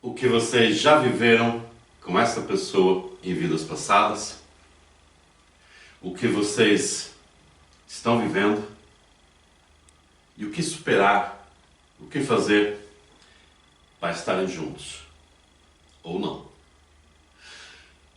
o que vocês já viveram com essa pessoa em vidas passadas, o que vocês estão vivendo e o que superar, o que fazer para estarem juntos, ou não.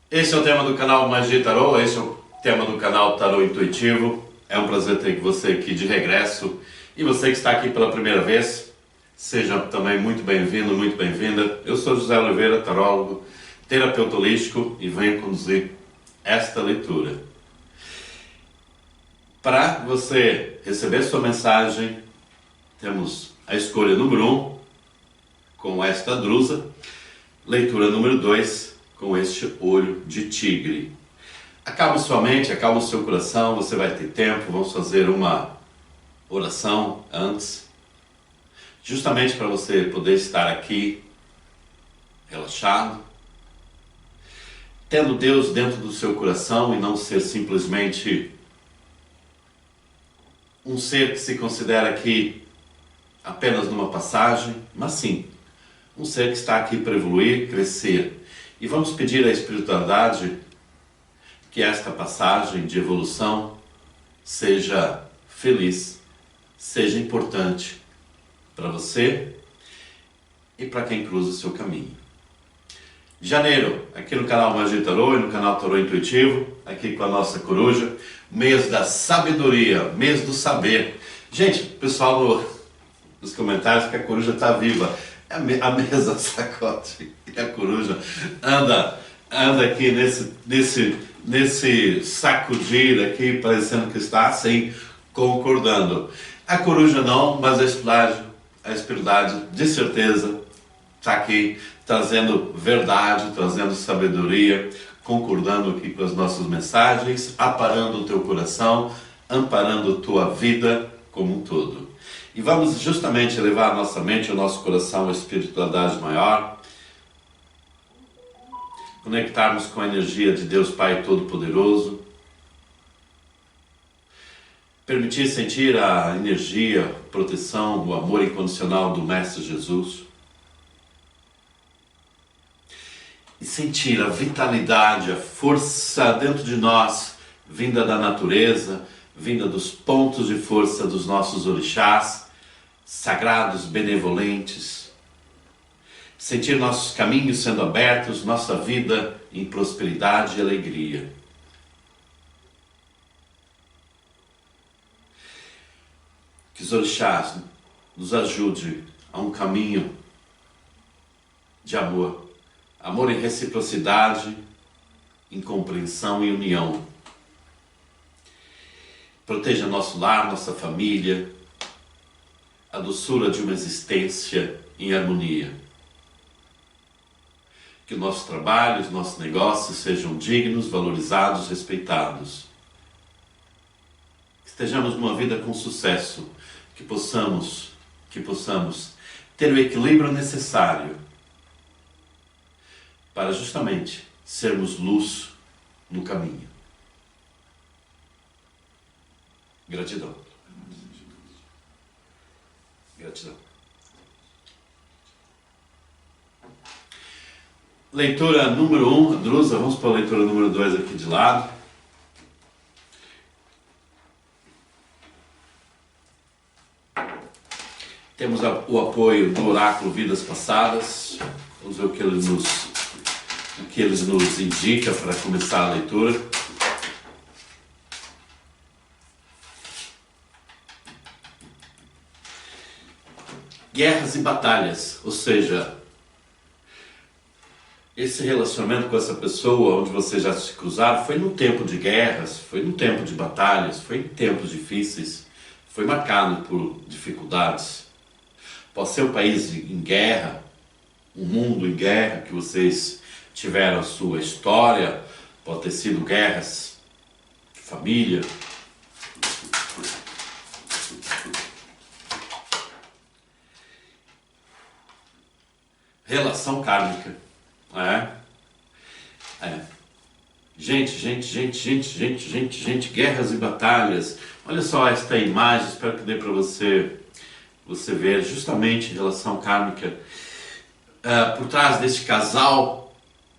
Esse é o tema do canal Magia Tarô, esse é o tema do canal Tarô Intuitivo. É um prazer ter você aqui de regresso. E você que está aqui pela primeira vez, seja também muito bem-vindo, muito bem-vinda. Eu sou José Oliveira, tarólogo, terapeuta holístico e venho conduzir esta leitura. Para você receber sua mensagem, temos a escolha número 1 com esta drusa, leitura número 2 com este olho de tigre. Acalme sua mente, acalme o seu coração, você vai ter tempo, vamos fazer uma oração antes, justamente para você poder estar aqui relaxado, tendo Deus dentro do seu coração e não ser simplesmente um ser que se considera aqui apenas numa passagem, mas sim, um ser que está aqui para evoluir, crescer. E vamos pedir à espiritualidade que esta passagem de evolução seja feliz, seja importante para você e para quem cruza o seu caminho. Janeiro, aqui no canal Magia Tarô e no canal Tarô Intuitivo, aqui com a nossa coruja, mês da sabedoria, mês do saber. Gente, pessoal nos comentários que a coruja está viva, a mesa sacode e a coruja anda aqui nesse sacudir aqui, parecendo que está assim, concordando. A coruja não, mas a espiritualidade de certeza está aqui trazendo verdade, trazendo sabedoria, concordando aqui com as nossas mensagens, aparando o teu coração, amparando a tua vida como um todo. E vamos justamente elevar a nossa mente, o nosso coração à espiritualidade maior, conectarmos com a energia de Deus Pai Todo-Poderoso, permitir sentir a energia, a proteção, o amor incondicional do Mestre Jesus e sentir a vitalidade, a força dentro de nós, vinda da natureza, vinda dos pontos de força dos nossos orixás, sagrados, benevolentes. Sentir nossos caminhos sendo abertos, nossa vida em prosperidade e alegria. Que os orixás nos ajude a um caminho de amor. Amor em reciprocidade, em compreensão e união. Proteja nosso lar, nossa família, a doçura de uma existência em harmonia. Que o nosso trabalho, os nossos negócios sejam dignos, valorizados, respeitados. Que estejamos numa vida com sucesso, que possamos ter o equilíbrio necessário para justamente sermos luz no caminho. Gratidão. Gratidão. Leitura número 1, a drusa, vamos para a leitura número 2 aqui de lado. Temos o apoio do oráculo Vidas Passadas. Vamos ver o que ele nos indica para começar a leitura. Guerras e batalhas, ou seja, esse relacionamento com essa pessoa onde vocês já se cruzaram foi num tempo de guerras, foi num tempo de batalhas, foi em tempos difíceis, foi marcado por dificuldades. Pode ser um país em guerra, um mundo em guerra, que vocês tiveram a sua história, pode ter sido guerras de família. Relação kármica. Gente, guerras e batalhas. Olha só esta imagem, espero que dê para você ver justamente relação kármica. Por trás desse casal,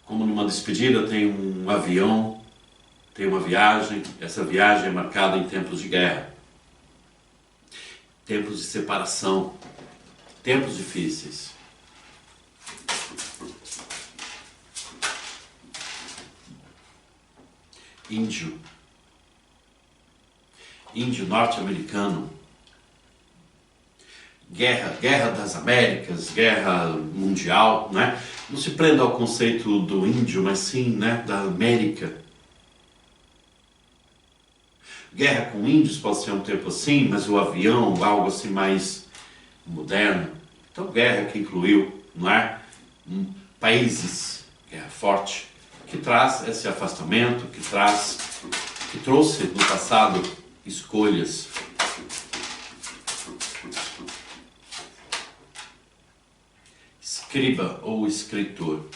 como numa despedida, tem um avião, tem uma viagem. Essa viagem é marcada em tempos de guerra, tempos de separação, tempos difíceis. Índio norte-americano, guerra das Américas, guerra mundial, né? Não se prenda ao conceito do índio, mas sim, né, da América. Guerra com índios pode ser um tempo assim, mas o avião, algo assim mais moderno. Então guerra que incluiu, não é? Países, guerra forte, que traz esse afastamento, que trouxe no passado escolhas. Escriba ou escritor.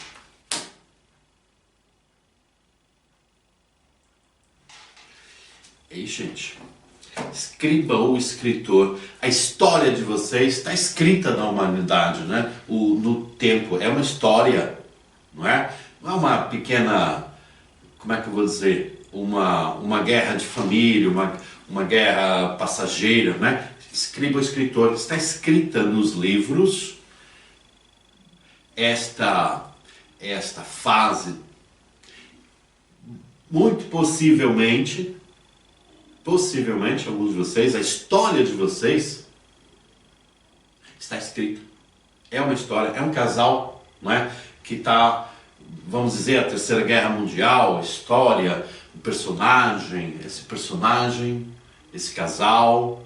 Ei, gente, escriba ou escritor, a história de vocês está escrita na humanidade, né? No tempo, é uma história, não é? Não é uma pequena, como é que eu vou dizer, uma guerra de família, uma guerra passageira, né? Escriba ou escritor, está escrita nos livros esta fase, muito possivelmente, alguns de vocês, a história de vocês está escrita. É uma história, é um casal, não é? Que está, vamos dizer, a Terceira Guerra Mundial, a história, o personagem, esse casal,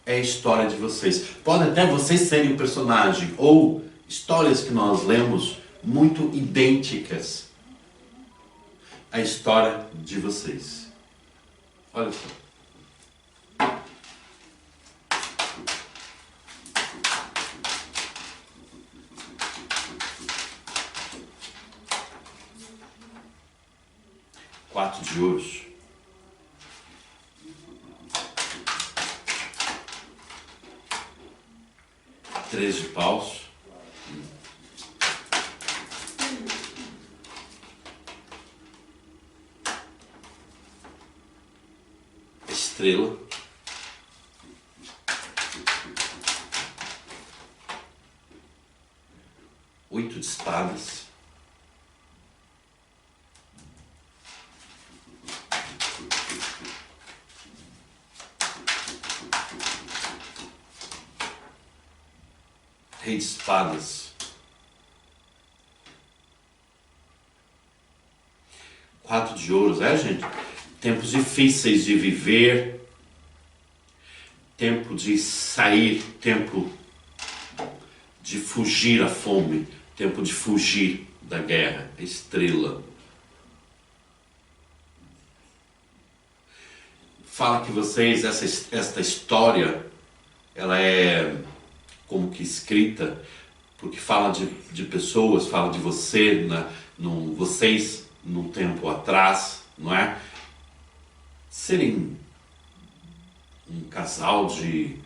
é a história de vocês. Pode até vocês serem o personagem, ou histórias que nós lemos muito idênticas à história de vocês. Olha só. Quatro de ouros. Três de paus. Estrela. Oito de espadas. Rei de espadas. Quatro de ouros, gente? Tempos difíceis de viver, tempo de sair, tempo de fugir à fome, tempo de fugir da guerra. Estrela. Fala que vocês, esta história, ela é como que escrita, porque fala de pessoas, fala de você, vocês num tempo atrás, não é? Serem um casal de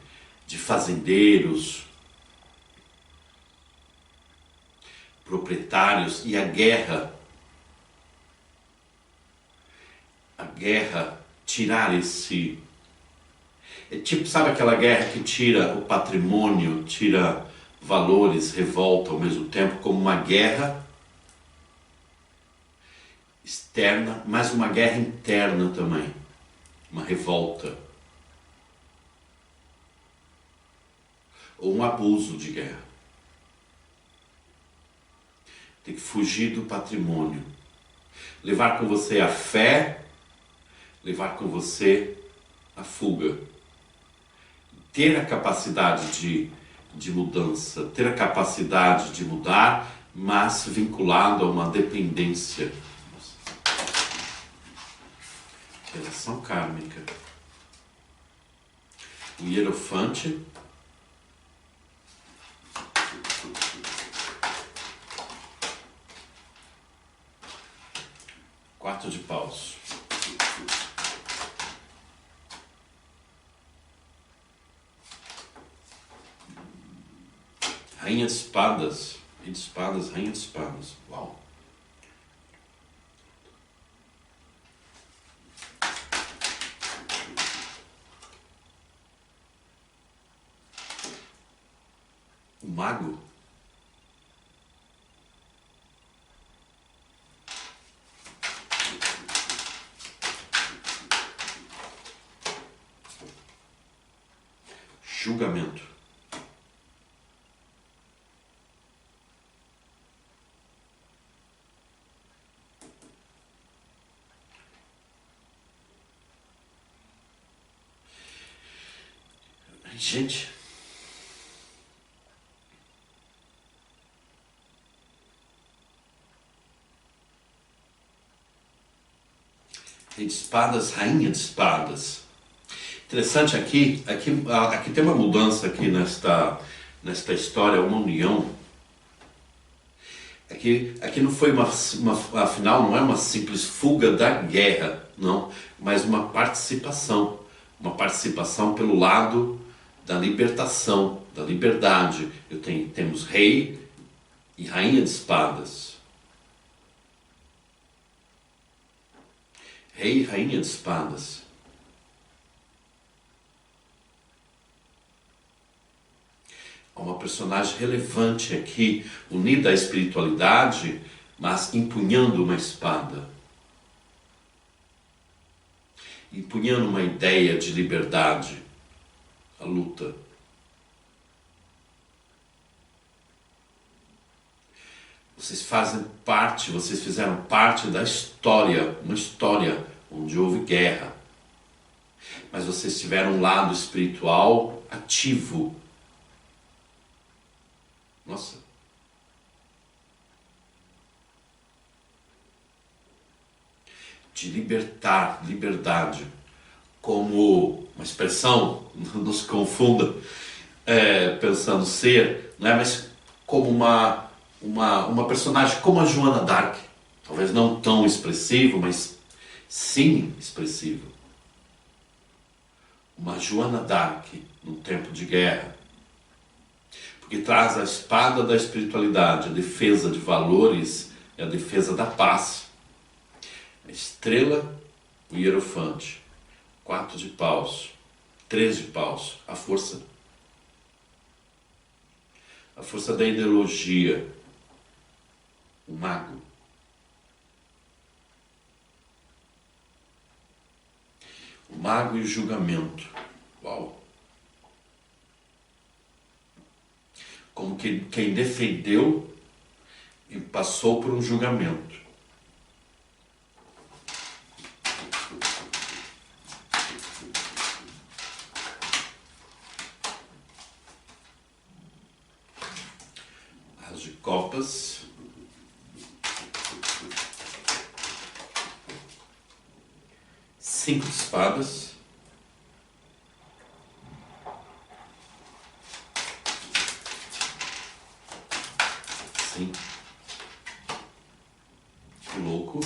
fazendeiros, proprietários, e a guerra tirar esse... É tipo, sabe aquela guerra que tira o patrimônio, tira valores, revolta ao mesmo tempo, como uma guerra externa, mas uma guerra interna também, uma revolta, ou um abuso de guerra. Tem que fugir do patrimônio, levar com você a fé, levar com você a fuga, ter a capacidade de mudança, ter a capacidade de mudar, mas vinculado a uma dependência. Relação kármica. O Hierofante. Quatro de paus. Rainha de espadas. Rei de espadas, rainha de espadas. Uau. O mago. Julgamento. Gente, rei de espadas, rainha de espadas. Interessante aqui tem uma mudança aqui nesta história, uma união. Aqui não foi afinal não é uma simples fuga da guerra, não, mas uma participação pelo lado da libertação, da liberdade. Temos rei e rainha de espadas. Rei e rainha de espadas. Há uma personagem relevante aqui, unida à espiritualidade, mas empunhando uma espada. Empunhando uma ideia de liberdade. A luta. Vocês fizeram parte da história, uma história onde houve guerra. Mas vocês tiveram um lado espiritual ativo. Nossa. De liberdade. Como uma expressão, não se confunda pensando ser, não é? Mas como uma personagem como a Joana d'Arc, talvez não tão expressivo, mas sim expressivo. Uma Joana d'Arc num tempo de guerra, porque traz a espada da espiritualidade, a defesa de valores e a defesa da paz. A estrela, o hierofante. 4 de paus, 3 de paus, a força da ideologia, o mago. O mago e o julgamento. Uau! Como que quem defendeu e passou por um julgamento. Copas, cinco de espadas, sim, o louco,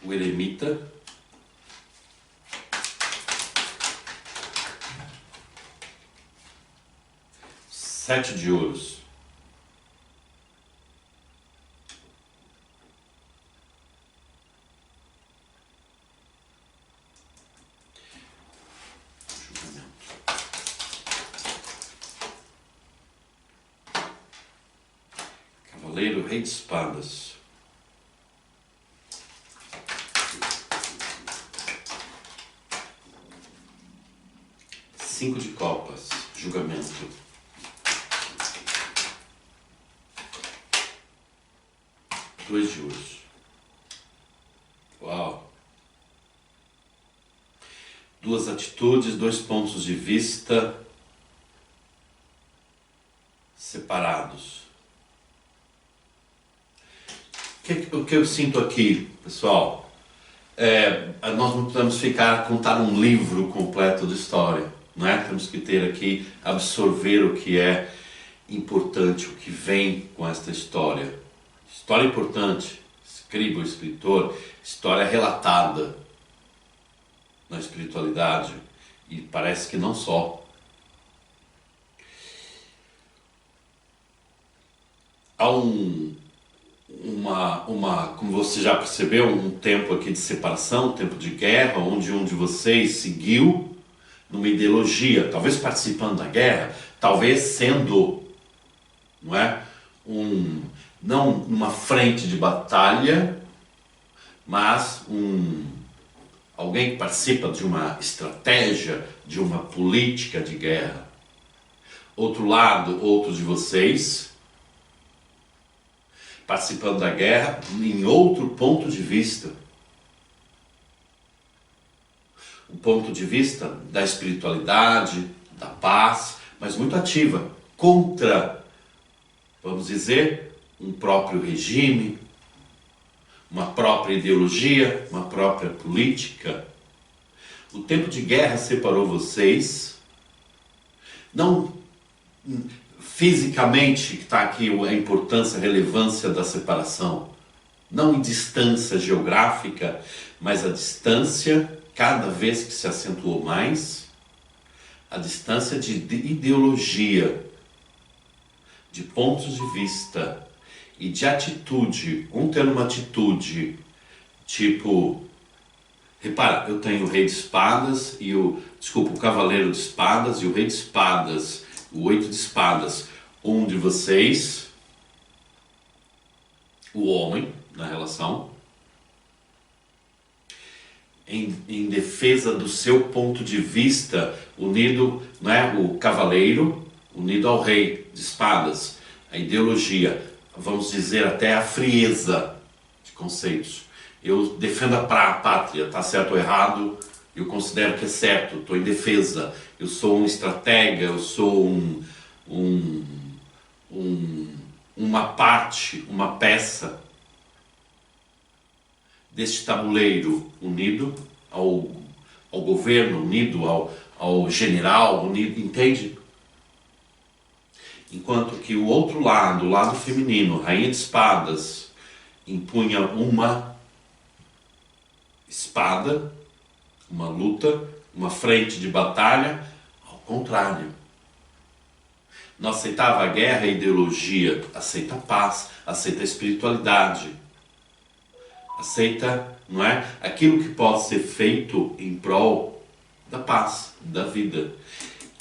o eremita, sete de ouros. Cavaleiro, rei de espadas. Cinco de copas, julgamento. Dois de ouros. Uau! Duas atitudes, dois pontos de vista separados. O que eu sinto aqui, pessoal, nós não podemos contar um livro completo de história, não é? Temos que ter aqui, absorver o que é importante, o que vem com esta história. História importante, escriba, escritor, história relatada. na espiritualidade, e parece que não só. Há como você já percebeu, um tempo aqui de separação, um tempo de guerra, onde um de vocês seguiu numa ideologia, talvez participando da guerra, talvez sendo, não é, não uma frente de batalha, mas alguém que participa de uma estratégia, de uma política de guerra. Outro lado, outros de vocês participando da guerra em outro ponto de vista. Um ponto de vista da espiritualidade, da paz, mas muito ativa, contra, vamos dizer, um próprio regime, uma própria ideologia, uma própria política. O tempo de guerra separou vocês, não fisicamente, que está aqui a importância, a relevância da separação, não em distância geográfica, mas a distância, cada vez que se acentuou mais, a distância de ideologia, de pontos de vista e de atitude. Um tendo uma atitude tipo, repara, eu tenho o rei de espadas e o cavaleiro de espadas e o rei de espadas, o 8 de espadas. Um de vocês, o homem na relação, em defesa do seu ponto de vista, unido, né, o cavaleiro unido ao rei de espadas, a ideologia, vamos dizer até a frieza de conceitos. Eu defendo a pátria, está certo ou errado, eu considero que é certo, estou em defesa, eu sou um estratega, eu sou uma parte, uma peça deste tabuleiro, unido ao governo, unido ao general, unido, entende? Enquanto que o outro lado, o lado feminino, rainha de espadas, impunha uma espada, uma luta, uma frente de batalha, ao contrário. Não aceitava a guerra e a ideologia, aceita a paz, aceita a espiritualidade, aceita, não é, aquilo que pode ser feito em prol da paz, da vida.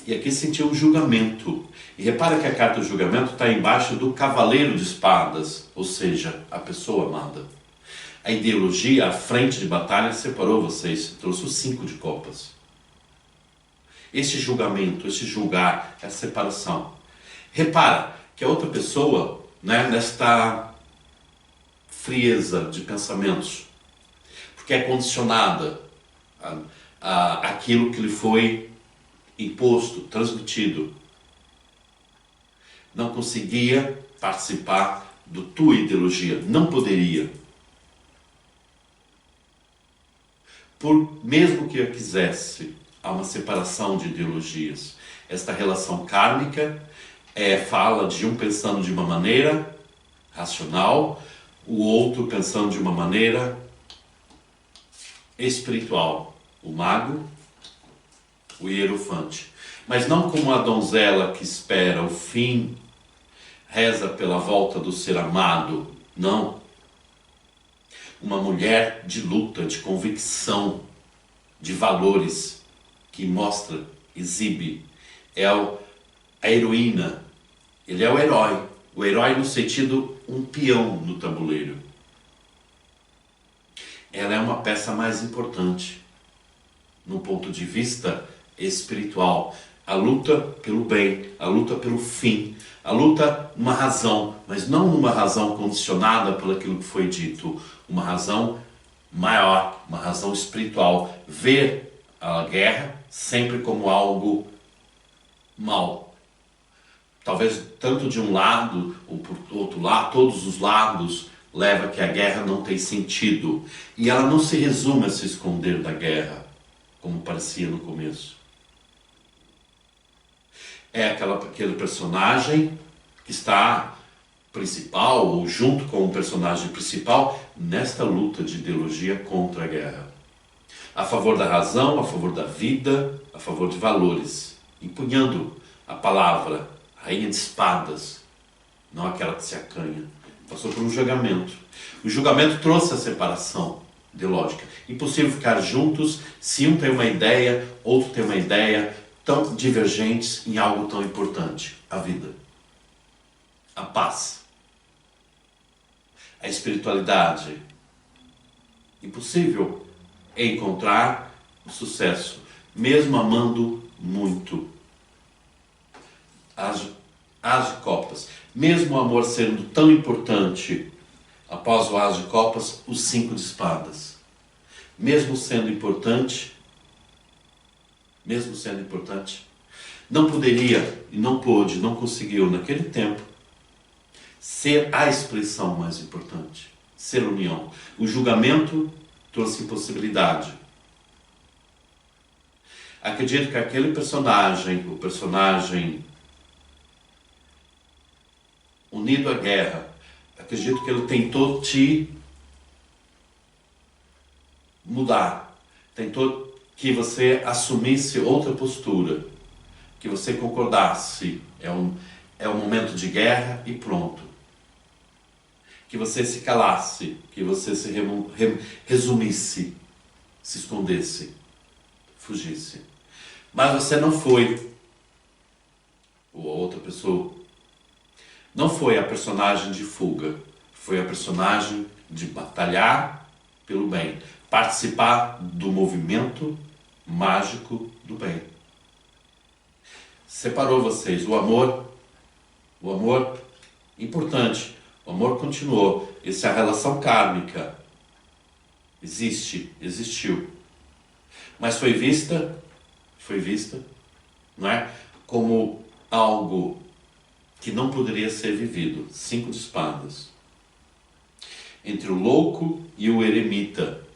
E aqui sentiu um julgamento. E repara que a carta do julgamento está embaixo do cavaleiro de espadas, ou seja, a pessoa amada. A ideologia, a frente de batalha, separou vocês, trouxe os 5 de copas. Esse julgamento, esse julgar, essa separação. Repara que a outra pessoa, né, nesta frieza de pensamentos, porque é condicionada àquilo que lhe foi imposto, transmitido, não conseguia participar da tua ideologia, não poderia. Mesmo que eu quisesse, há uma separação de ideologias. Esta relação kármica fala de um pensando de uma maneira racional, o outro pensando de uma maneira espiritual. O mago, o hierofante. Mas não como a donzela que espera o fim, reza pela volta do ser amado. Não. Uma mulher de luta, de convicção, de valores, que mostra, exibe. É a heroína. Ele é o herói. O herói no sentido um peão no tabuleiro. Ela é uma peça mais importante no ponto de vista espiritual. A luta pelo bem, a luta pelo fim, a luta numa razão, mas não numa razão condicionada por aquilo que foi dito, uma razão maior, uma razão espiritual. Ver a guerra sempre como algo mal. Talvez tanto de um lado ou por outro lado, todos os lados, leva que a guerra não tem sentido. E ela não se resume a se esconder da guerra, como parecia no começo. É aquele personagem que está principal, ou junto com o personagem principal, nesta luta de ideologia contra a guerra. a favor da razão, a favor da vida, a favor de valores, empunhando a palavra, rainha de espadas, não aquela que se acanha. Passou por um julgamento. O julgamento trouxe a separação de lógica. Impossível ficar juntos se um tem uma ideia, outro tem uma ideia, tão divergentes em algo tão importante, a vida, a paz, a espiritualidade. Impossível encontrar o sucesso, mesmo amando muito. As de copas, mesmo o amor sendo tão importante, após o as de copas, os 5 de espadas. Mesmo sendo importante, não poderia e não pôde, não conseguiu naquele tempo ser a expressão mais importante, ser união. O julgamento trouxe impossibilidade. Acredito que aquele personagem, o personagem unido à guerra, acredito que ele tentou te mudar, tentou que você assumisse outra postura, que você concordasse, é um momento de guerra e pronto. Que você se calasse, que você se resumisse, se escondesse, fugisse. Mas você não foi, ou a outra pessoa, não foi a personagem de fuga, foi a personagem de batalhar pelo bem, participar do movimento mágico do bem. Separou vocês, o amor importante, o amor continuou. Essa é a relação kármica, existiu, mas foi vista, não é? Como algo que não poderia ser vivido. 5 de espadas. Entre o louco e o eremita.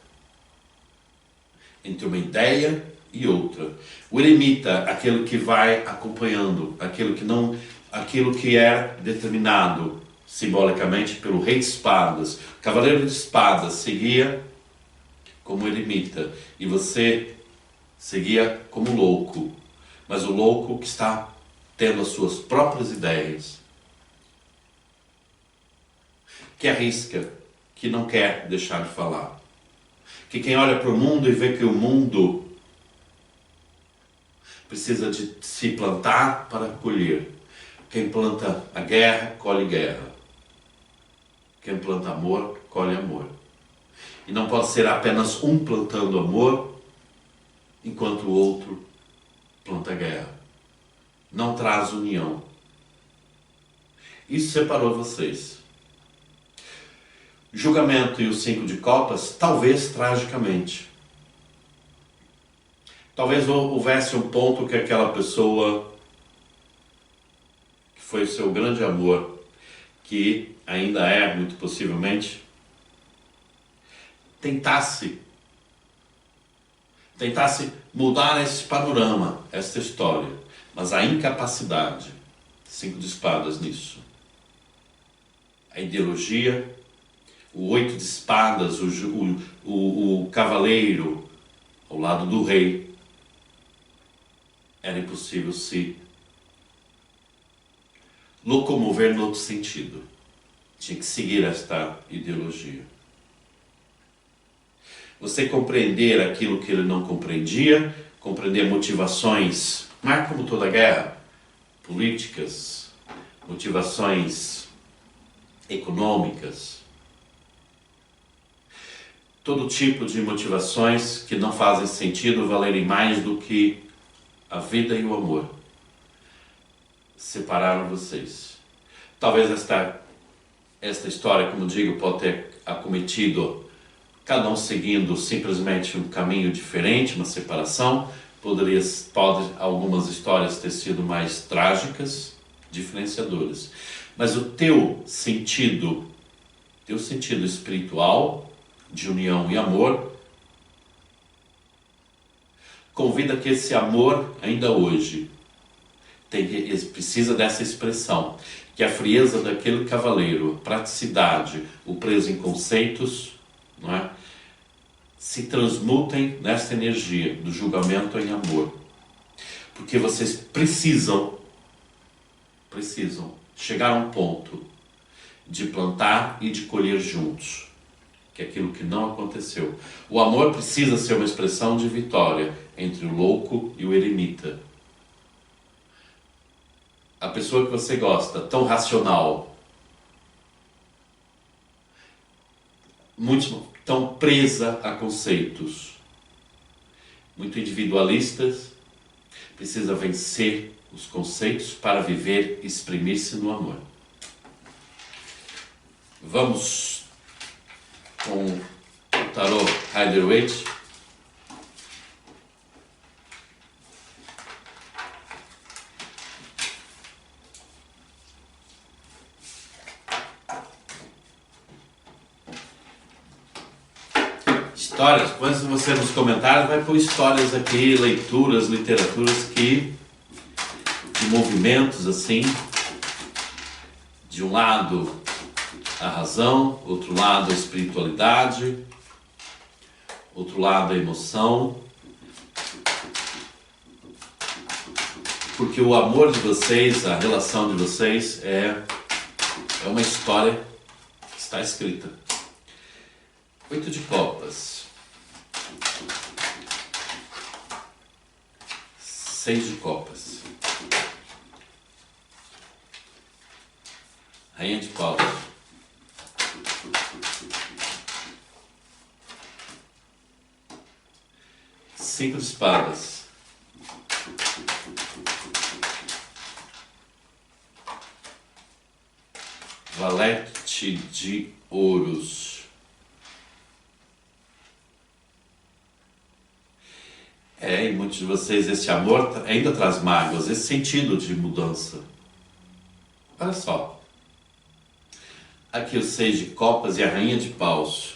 Entre uma ideia e outra. O eremita, aquele que vai acompanhando, aquilo que é determinado simbolicamente pelo rei de espadas. O cavaleiro de espadas seguia como eremita e você seguia como louco. Mas o louco que está tendo as suas próprias ideias, que arrisca, que não quer deixar de falar, que quem olha para o mundo e vê que o mundo precisa de se plantar para colher. Quem planta a guerra, colhe guerra. Quem planta amor, colhe amor. E não pode ser apenas um plantando amor, enquanto o outro planta guerra. Não traz união. Isso separou vocês. Julgamento e os 5 de copas, talvez tragicamente. Talvez houvesse um ponto que aquela pessoa, que foi o seu grande amor, que ainda é, muito possivelmente, tentasse mudar esse panorama, essa história. Mas a incapacidade, 5 de espadas nisso. A ideologia, o 8 de espadas, o cavaleiro ao lado do rei. Era impossível se locomover no outro sentido. Tinha que seguir esta ideologia. Você compreender aquilo que ele não compreendia, compreender motivações, não é como toda guerra, políticas, motivações econômicas, todo tipo de motivações que não fazem sentido valerem mais do que a vida e o amor. Separaram vocês. Talvez esta história, como digo, pode ter acometido cada um seguindo simplesmente um caminho diferente, uma separação. Pode algumas histórias ter sido mais trágicas, diferenciadoras. Mas o teu sentido espiritual, de união e amor, convida que esse amor, ainda hoje, precisa dessa expressão, que a frieza daquele cavaleiro, a praticidade, o preso em conceitos, não é? se transmutem nessa energia do julgamento em amor. Porque vocês precisam chegar a um ponto de plantar e de colher juntos, que é aquilo que não aconteceu. O amor precisa ser uma expressão de vitória entre o louco e o eremita. A pessoa que você gosta, tão racional, muito tão presa a conceitos, muito individualistas, precisa vencer os conceitos para viver e exprimir-se no amor. Vamos com o tarô Rider-Waite. Histórias, põe você nos comentários, vai pôr histórias aqui, leituras, literaturas de movimentos assim, de um lado a razão, outro lado a espiritualidade, outro lado a emoção, porque o amor de vocês, a relação de vocês é uma história que está escrita. 8 de copas, 6 de copas, Rainha de paus, 5 de espadas, Valete de ouros, e muitos de vocês, esse amor ainda traz mágoas, esse sentido de mudança. Olha só. Aqui o 6 de copas e a Rainha de paus.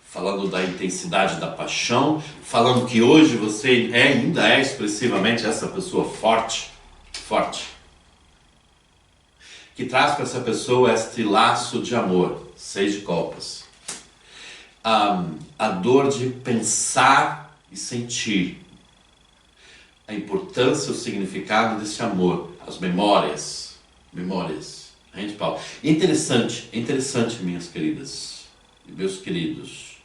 Falando da intensidade da paixão, falando que hoje você ainda é expressivamente essa pessoa forte, que traz para essa pessoa este laço de amor, 6 de copas. A dor de pensar e sentir, a importância, o significado desse amor, as memórias, Rainha de paus. É interessante, minhas queridas e meus queridos,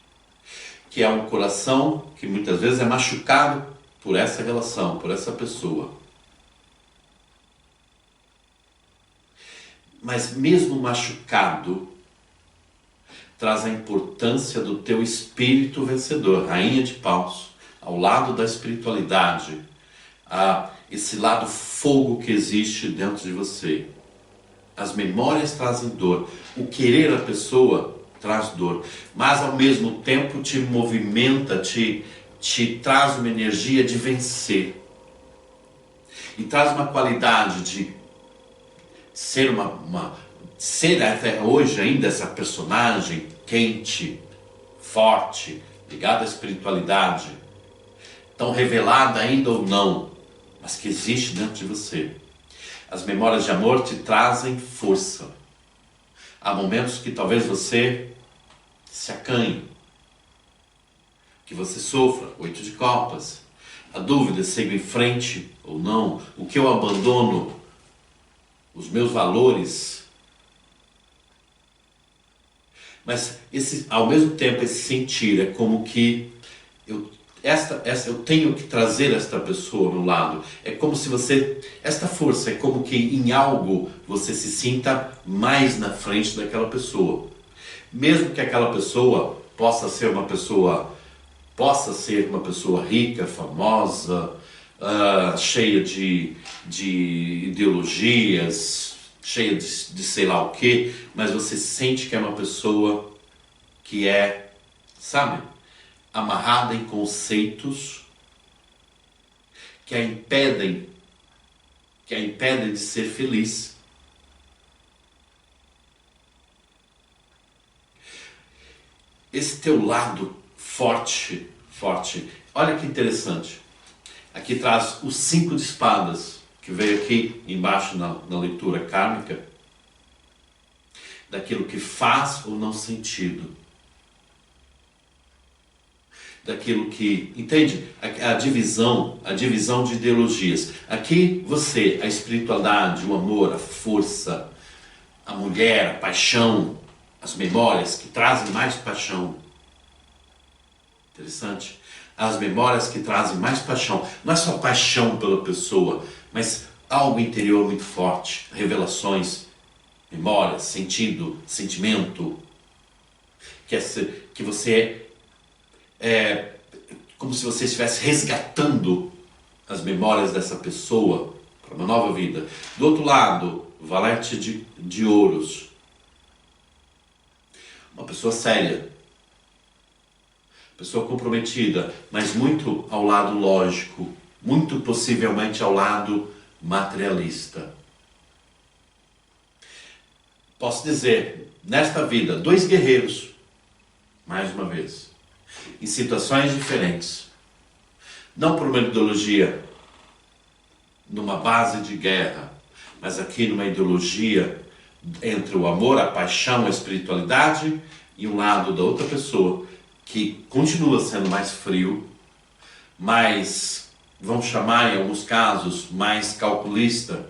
que é um coração que muitas vezes é machucado por essa relação, por essa pessoa. Mas mesmo machucado, traz a importância do teu espírito vencedor, Rainha de paus, ao lado da espiritualidade, esse lado fogo que existe dentro de você. As memórias trazem dor, o querer a pessoa traz dor, mas ao mesmo tempo te movimenta, te traz uma energia de vencer. E traz uma qualidade de ser ser até hoje ainda essa personagem quente, forte, ligada à espiritualidade, tão revelada ainda ou não, mas que existe dentro de você. As memórias de amor te trazem força. Há momentos que talvez você se acanhe, que você sofra, 8 de copas. A dúvida, sigo em frente ou não, o que eu abandono, os meus valores. Mas ao mesmo tempo esse sentir é como que eu tenho que trazer esta pessoa ao meu lado. É como se esta força é como que em algo você se sinta mais na frente daquela pessoa. Mesmo que aquela pessoa possa ser uma pessoa rica, famosa, cheia de ideologias, cheia de sei lá o que, mas você sente que é uma pessoa que é, sabe, amarrada em conceitos que a impedem de ser feliz. Esse teu lado forte, olha que interessante. Aqui traz os 5 de espadas, que veio aqui embaixo na leitura kármica, daquilo que faz ou não sentido. daquilo que, entende? A divisão de ideologias. Aqui você, a espiritualidade, o amor, a força, a mulher, a paixão, as memórias que trazem mais paixão. Interessante. As memórias que trazem mais paixão. Não é só paixão pela pessoa, mas algo interior muito forte. Revelações, memórias, sentido, sentimento. Que você é como se você estivesse resgatando as memórias dessa pessoa para uma nova vida. Do outro lado, valete de ouros. Uma pessoa séria. Pessoa comprometida, mas muito ao lado lógico, muito possivelmente ao lado materialista. Posso dizer, nesta vida, 2 guerreiros, mais uma vez, em situações diferentes, não por uma ideologia, numa base de guerra, mas aqui numa ideologia entre o amor, a paixão, a espiritualidade e um lado da outra pessoa, que continua sendo mais frio, mais, vamos chamar em alguns casos, mais calculista,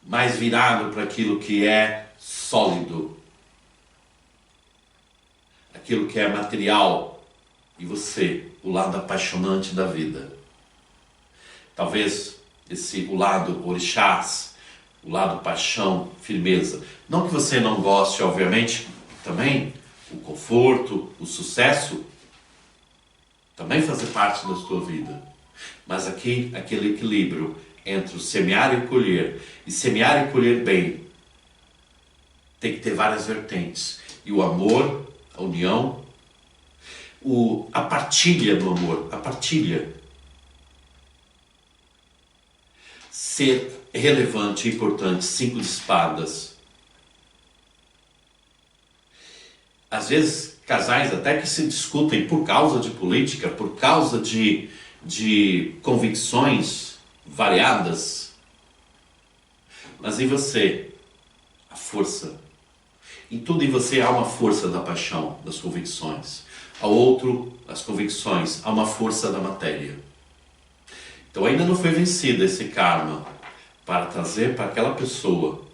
mais virado para aquilo que é sólido, aquilo que é material, e você, o lado apaixonante da vida. Talvez o lado orixás, o lado paixão, firmeza. Não que você não goste, obviamente, também o conforto, o sucesso, também fazer parte da sua vida. Mas aqui, aquele equilíbrio entre o semear e colher. E semear e colher bem tem que ter várias vertentes. E o amor, a união, a partilha do amor, a partilha. Ser relevante e importante, 5 de espadas. Às vezes, casais até que se discutem por causa de política, por causa de convicções variadas. Mas em você, a força. Em tudo em você há uma força da paixão, das convicções. Ao outro, as convicções, há uma força da matéria. Então ainda não foi vencido esse karma para trazer para aquela pessoa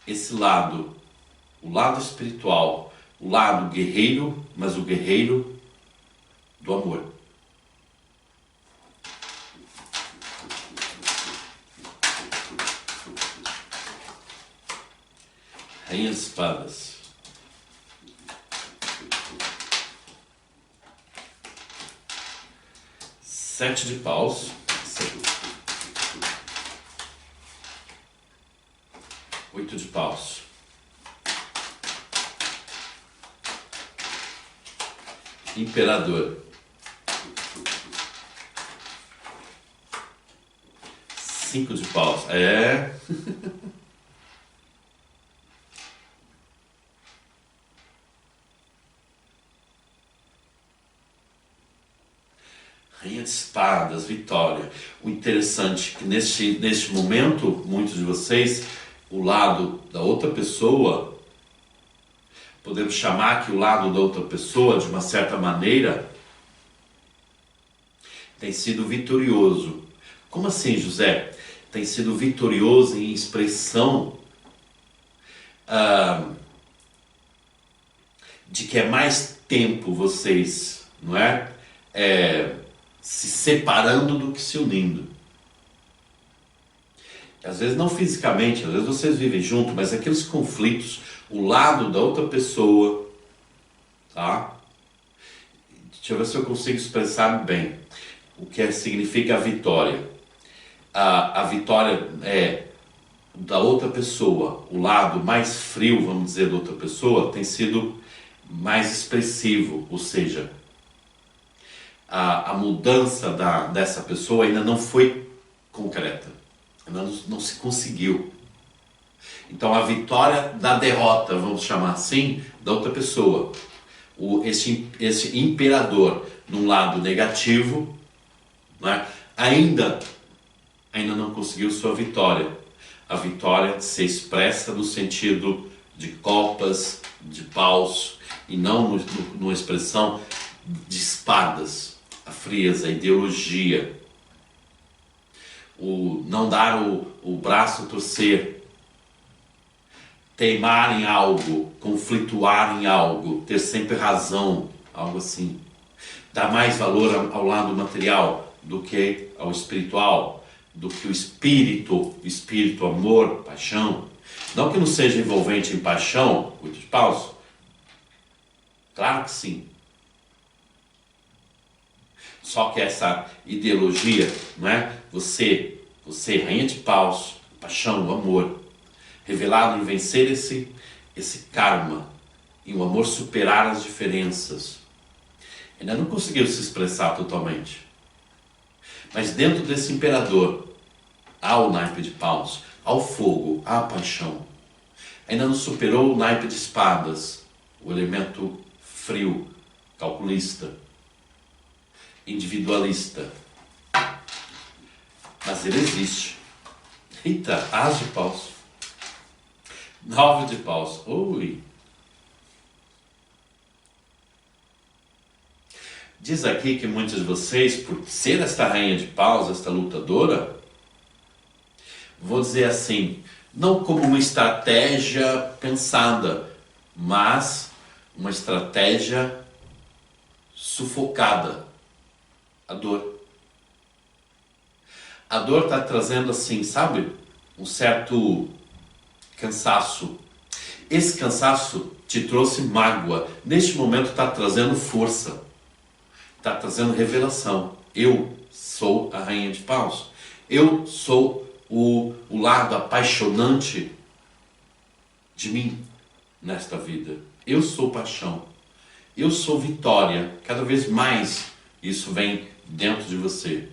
esse lado, o lado espiritual, o lado guerreiro, mas o guerreiro do amor. Rainha de espadas. Sete de paus. Oito de paus. Imperador. 5 de paus. É. Rainha de espadas, vitória. O interessante é que neste momento, muitos de vocês, o lado da outra pessoa, podemos chamar que o lado da outra pessoa, de uma certa maneira, tem sido vitorioso. Como assim, José? Tem sido vitorioso em expressão de que é mais tempo vocês, não é? Se separando do que se unindo. Às vezes não fisicamente, às vezes vocês vivem junto, mas aqueles conflitos, o lado da outra pessoa, tá? Deixa eu ver se eu consigo expressar bem o que significa a vitória. A vitória é da outra pessoa, o lado mais frio, vamos dizer, da outra pessoa, tem sido mais expressivo, ou seja, a mudança dessa pessoa ainda não foi concreta, ainda não se conseguiu. Então a vitória da derrota, vamos chamar assim, da outra pessoa, esse imperador num lado negativo, né, ainda não conseguiu sua vitória. A vitória se expressa no sentido de copas, de paus, e não numa expressão de espadas, a frieza, a ideologia, o não dar o braço a torcer, teimar em algo, conflituar em algo, ter sempre razão, algo assim. Dar mais valor ao lado material do que ao espiritual, do que o espírito, amor, paixão. Não que não seja envolvente em paixão, o de paus. Claro que sim. Só que essa ideologia, não é? Você, rainha de paus, paixão, o amor, revelado em vencer esse karma, em o amor superar as diferenças. Ainda não conseguiu se expressar totalmente. Mas dentro desse imperador, há o naipe de paus, há o fogo, há a paixão. Ainda não superou o naipe de espadas, o elemento frio, calculista, individualista. Mas ele existe. Eita, as de paus. 9 de paus. Ui. Diz aqui que muitos de vocês, por ser esta rainha de paus, esta lutadora, vou dizer assim, não como uma estratégia pensada, mas uma estratégia sufocada. A dor. A dor está trazendo assim, sabe? Um certo cansaço. Esse cansaço te trouxe mágoa. Neste momento está trazendo força. Está trazendo revelação. Eu sou a rainha de paus. Eu sou o lado apaixonante de mim nesta vida. Eu sou paixão. Eu sou vitória. Cada vez mais isso vem dentro de você.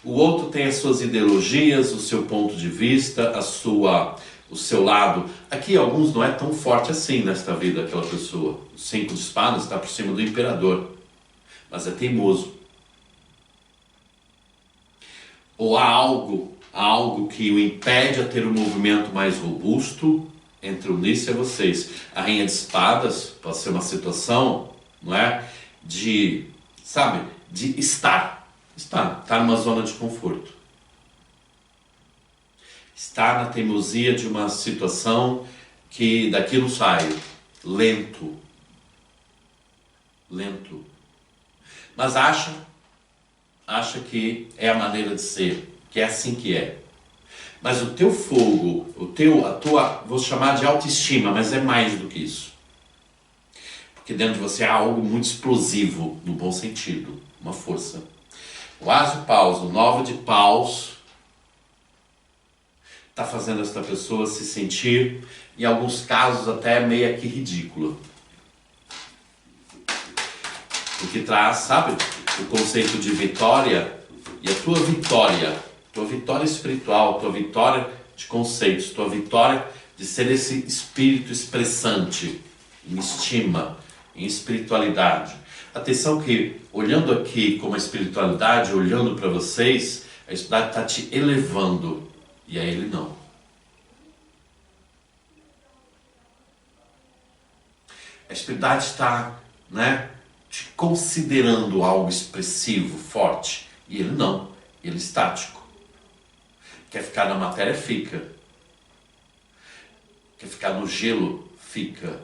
O outro tem as suas ideologias, o seu ponto de vista, o seu lado. Aqui alguns não é tão forte assim nesta vida, aquela pessoa. O 5 de espadas está por cima do imperador, mas é teimoso. Ou há algo que o impede a ter um movimento mais robusto entre unir-se a vocês. A rainha de espadas pode ser uma situação, não é? De estar numa zona de conforto. Está na teimosia de uma situação que daqui não sai. Lento. Mas acha que é a maneira de ser, que é assim que é. Mas o teu fogo, a tua, vou chamar de autoestima, mas é mais do que isso. Porque dentro de você há algo muito explosivo, no bom sentido, uma força. O as de paus, o 9 de paus, está fazendo esta pessoa se sentir, em alguns casos até meio que ridícula. Porque traz, sabe, o conceito de vitória, e a tua vitória espiritual, tua vitória de conceitos, tua vitória de ser esse espírito expressante, em estima, em espiritualidade. Atenção que, olhando aqui como a espiritualidade, olhando para vocês, a espiritualidade está te elevando, e a ele não. A espiritualidade está, te considerando algo expressivo, forte, e ele não, ele é estático. Quer ficar na matéria, fica. Quer ficar no gelo, fica.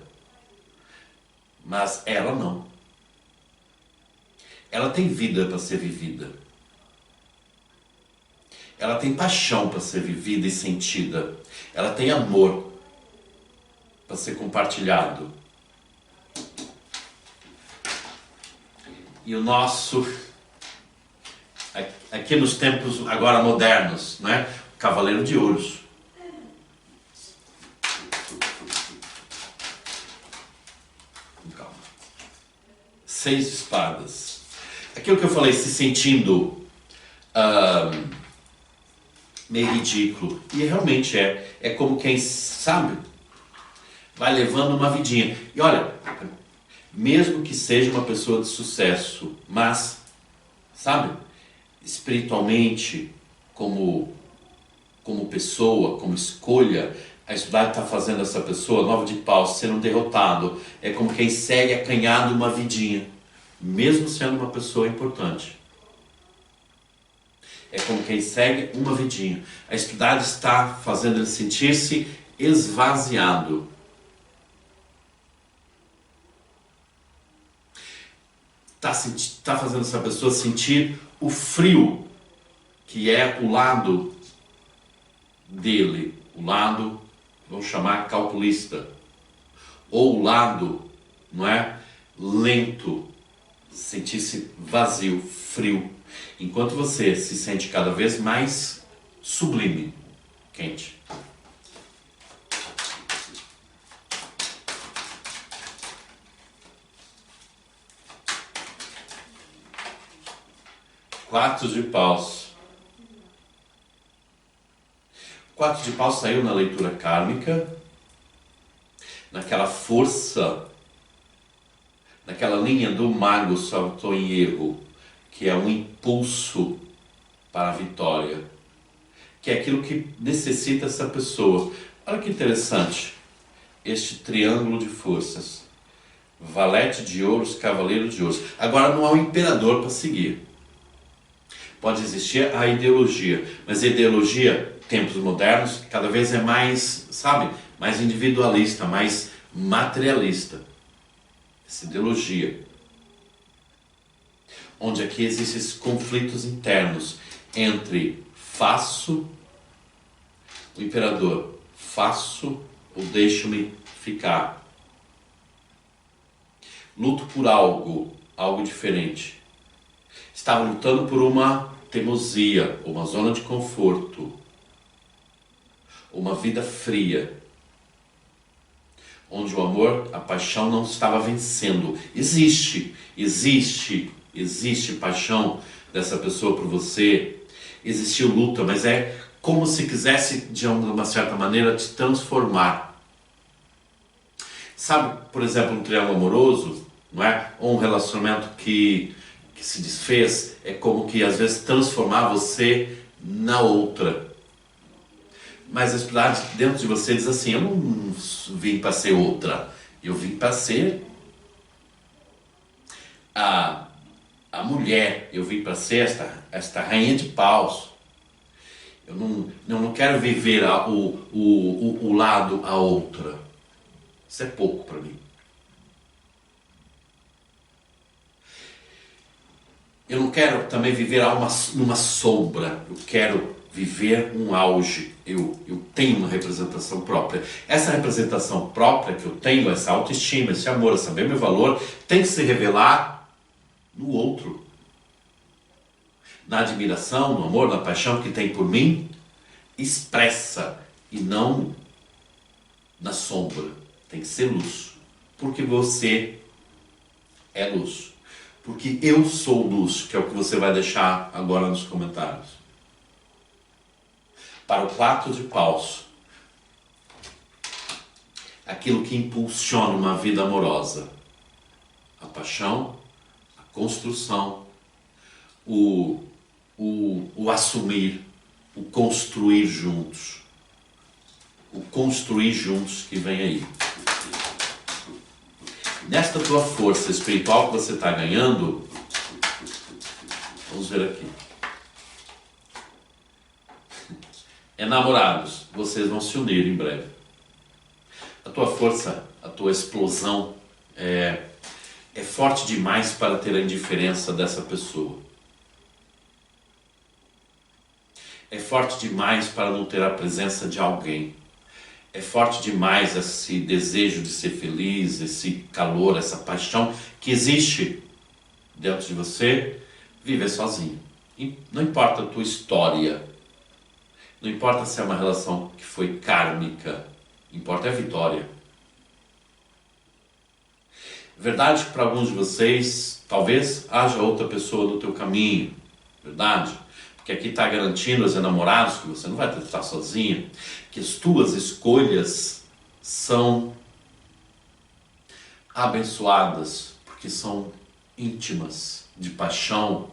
Mas ela não. Ela tem vida para ser vivida. Ela tem paixão para ser vivida e sentida. Ela tem amor para ser compartilhado. E o nosso, aqui nos tempos agora modernos, o Cavaleiro de Ouros. Calma. 6 de espadas. Aquilo que eu falei, se sentindo meio ridículo. E realmente é. É como quem, sabe, vai levando uma vidinha. E olha, mesmo que seja uma pessoa de sucesso, mas, sabe, espiritualmente, como pessoa, como escolha, A estudar está fazendo essa pessoa, 9 de paus, ser um derrotado. É como quem segue acanhado uma vidinha, mesmo sendo uma pessoa importante. É como quem segue uma vidinha. A estudar está fazendo ele sentir-se esvaziado. Está fazendo essa pessoa sentir o frio, que é o lado dele, o lado, vamos chamar, calculista, ou o lado, não é, lento, sentir-se vazio, frio, enquanto você se sente cada vez mais sublime, quente. Quatro de paus. Quatro de paus saiu na leitura kármica, naquela força, naquela linha do mago, só estou em erro, que é um impulso para a vitória, que é aquilo que necessita essa pessoa. Olha que interessante, este triângulo de forças, valete de ouros, cavaleiro de ouros. Agora não há um imperador para seguir. Pode existir a ideologia, mas a ideologia, tempos modernos, cada vez é mais, sabe, mais individualista, mais materialista. Essa ideologia. Onde aqui existem esses conflitos internos entre faço, o imperador, faço ou deixo-me ficar. Luto por algo, algo diferente. Estava lutando por uma teimosia, uma zona de conforto, uma vida fria, onde o amor, a paixão não estava vencendo. Existe paixão dessa pessoa por você, existiu luta, mas é como se quisesse, de uma certa maneira, te transformar. Sabe, por exemplo, um triângulo amoroso, não é? Ou um relacionamento que se desfez, é como que às vezes transformar você na outra. Mas a espiritualidade dentro de você diz assim, eu não vim para ser outra, eu vim para ser a mulher, eu vim para ser esta rainha de paus. Eu não quero viver o lado a outra. Isso é pouco para mim. Eu não quero também viver numa sombra, eu quero viver um auge. Eu tenho uma representação própria. Essa representação própria que eu tenho, essa autoestima, esse amor, saber meu valor, tem que se revelar no outro. Na admiração, no amor, na paixão que tem por mim, expressa e não na sombra. Tem que ser luz, porque você é luz. Porque eu sou luz, que é o que você vai deixar agora nos comentários. Para o 4 de paus, aquilo que impulsiona uma vida amorosa, a paixão, a construção, o assumir, o construir juntos que vem aí. Nesta tua força espiritual que você está ganhando, vamos ver aqui. Enamorados, vocês vão se unir em breve. A tua força, a tua explosão é forte demais para ter a indiferença dessa pessoa. É forte demais para não ter a presença de alguém. É forte demais esse desejo de ser feliz, esse calor, essa paixão que existe dentro de você, viver sozinho. E não importa a tua história, não importa se é uma relação que foi kármica, importa a vitória. Verdade que para alguns de vocês, talvez haja outra pessoa no teu caminho, verdade? Porque aqui está garantindo aos enamorados que você não vai ter que estar sozinho, que as tuas escolhas são abençoadas, porque são íntimas, de paixão,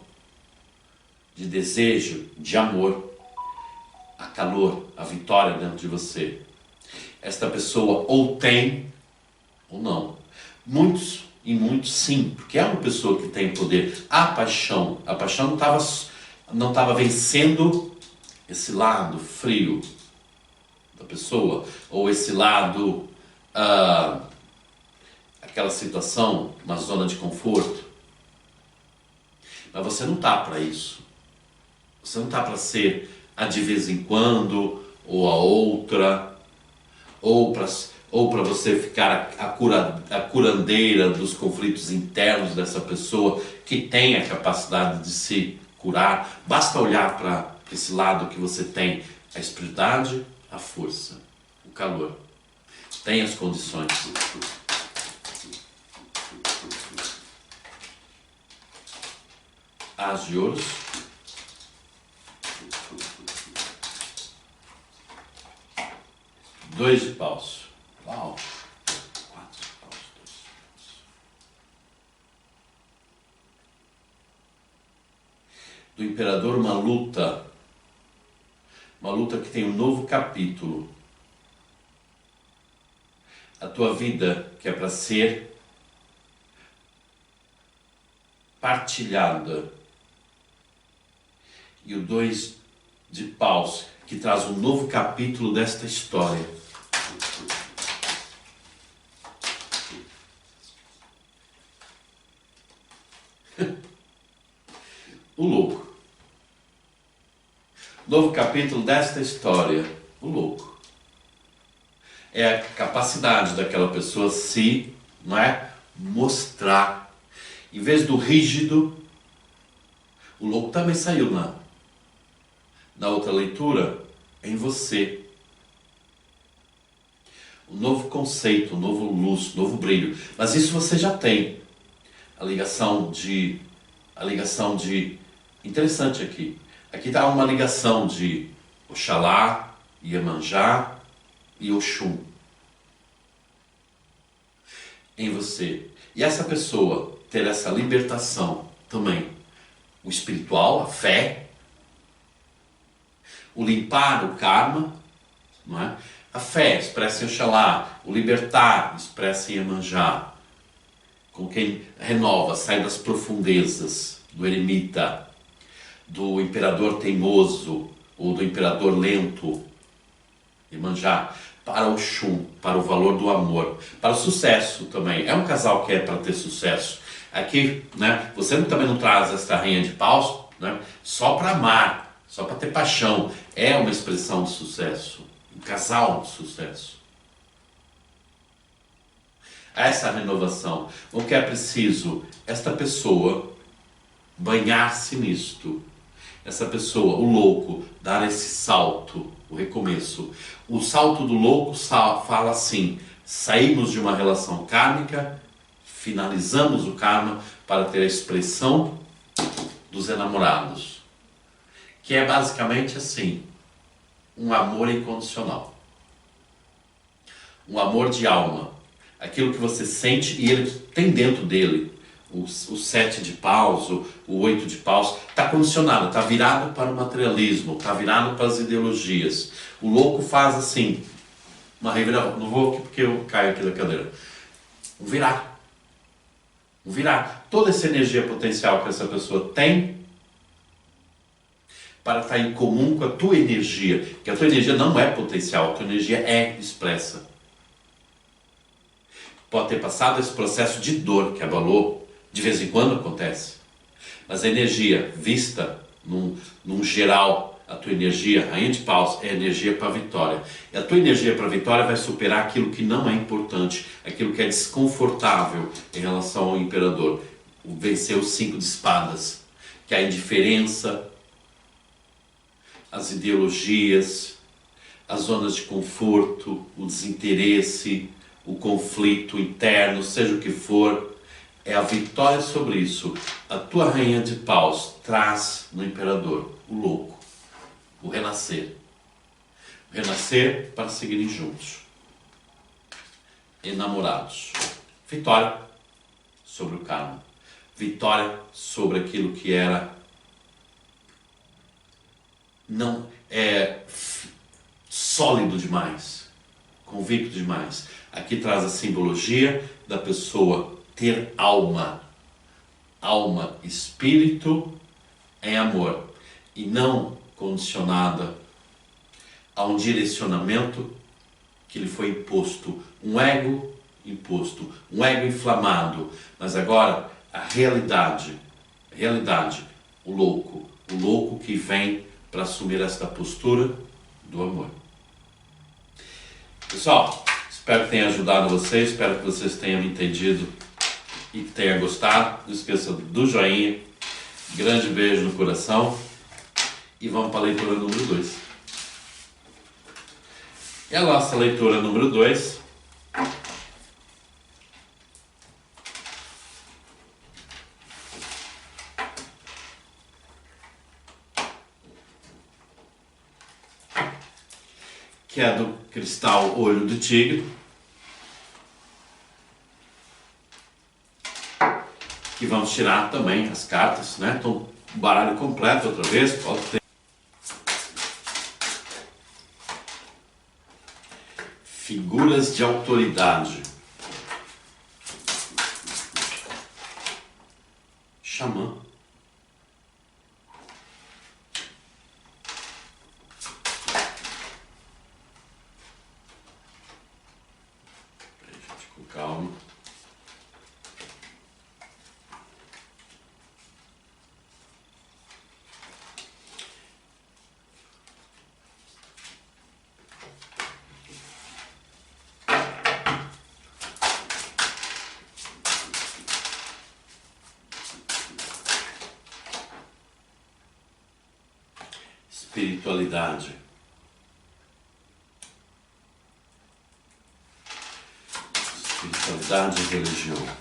de desejo, de amor, a calor, a vitória dentro de você. Esta pessoa ou tem ou não. Muitos e muitos sim, porque é uma pessoa que tem poder. A paixão não estava vencendo esse lado frio da pessoa, ou esse lado, aquela situação, uma zona de conforto. Mas você não está para isso. Você não está para ser a de vez em quando, ou a outra, ou para você ficar a curandeira dos conflitos internos dessa pessoa que tem a capacidade de se curar. Basta olhar para esse lado que você tem, a espiritualidade, a força, o calor. Tem as condições. As de ouros. Dois de paus. Uau! 4 de paus, 2 de paus. Do imperador, uma luta que tem um novo capítulo. A tua vida que é para ser partilhada. E o 2 de paus, que traz um novo capítulo desta história. O louco. Novo capítulo desta história. O louco. É a capacidade daquela pessoa se, não é, mostrar. Em vez do rígido, o louco também saiu na outra leitura, em você. Um novo conceito, um novo luz, um novo brilho. Mas isso você já tem. A ligação de interessante aqui. Aqui está uma ligação de Oxalá, Iemanjá e Oxum em você. E essa pessoa ter essa libertação também. O espiritual, a fé, o limpar o karma, não é? A fé expressa em Oxalá, o libertar expressa em Iemanjá, com quem renova, sai das profundezas do eremita, do imperador teimoso ou do imperador lento, Iemanjá, para o Xum, para o valor do amor, para o sucesso também. É um casal que é para ter sucesso. Aqui, né, você também não traz esta rainha de paus, né, só para amar, só para ter paixão. É uma expressão de sucesso, um casal de sucesso. Essa renovação. O que é preciso? Esta pessoa banhar-se nisto. Essa pessoa, o louco, dar esse salto, o recomeço. O salto do louco fala assim: saímos de uma relação kármica, finalizamos o karma para ter a expressão dos enamorados. Que é basicamente assim, um amor incondicional. Um amor de alma. Aquilo que você sente e ele tem dentro dele. O 7 de paus, o 8 de paus, está condicionado, está virado para o materialismo, está virado para as ideologias. O louco faz assim, uma reviravolta. Não vou aqui porque eu caio aqui da cadeira. Um virar. Um virar. Toda essa energia potencial que essa pessoa tem para estar em comum com a tua energia. Porque a tua energia não é potencial, a tua energia é expressa. Pode ter passado esse processo de dor que abalou, de vez em quando acontece. Mas a energia vista num geral, a tua energia, rainha de paus, é energia para a vitória. E a tua energia para a vitória vai superar aquilo que não é importante, aquilo que é desconfortável em relação ao imperador. Vencer os 5 de espadas, que é a indiferença, as ideologias, as zonas de conforto, o desinteresse, o conflito interno, seja o que for, é a vitória sobre isso. A tua rainha de paus traz no imperador o louco, o renascer. O renascer para seguirem juntos. Enamorados. Vitória sobre o karma. Vitória sobre aquilo que era não é sólido demais. convicto demais. Aqui traz a simbologia da pessoa ter alma. Alma, espírito em amor. E não condicionada a um direcionamento que lhe foi imposto. Um ego imposto. Um ego inflamado. Mas agora, a realidade. O louco. O louco que vem para assumir esta postura do amor. Pessoal, espero que tenha ajudado vocês, espero que vocês tenham entendido e que tenham gostado. Não esqueça do joinha, grande beijo no coração e vamos para a leitura número 2. E a nossa leitura número 2 que é do cristal olho do tigre, que vamos tirar também as cartas, né? Então, o baralho completo outra vez, pode ter. Figuras de autoridade. Xamã. Calma. Espiritualidade. Espiritualidade e religião.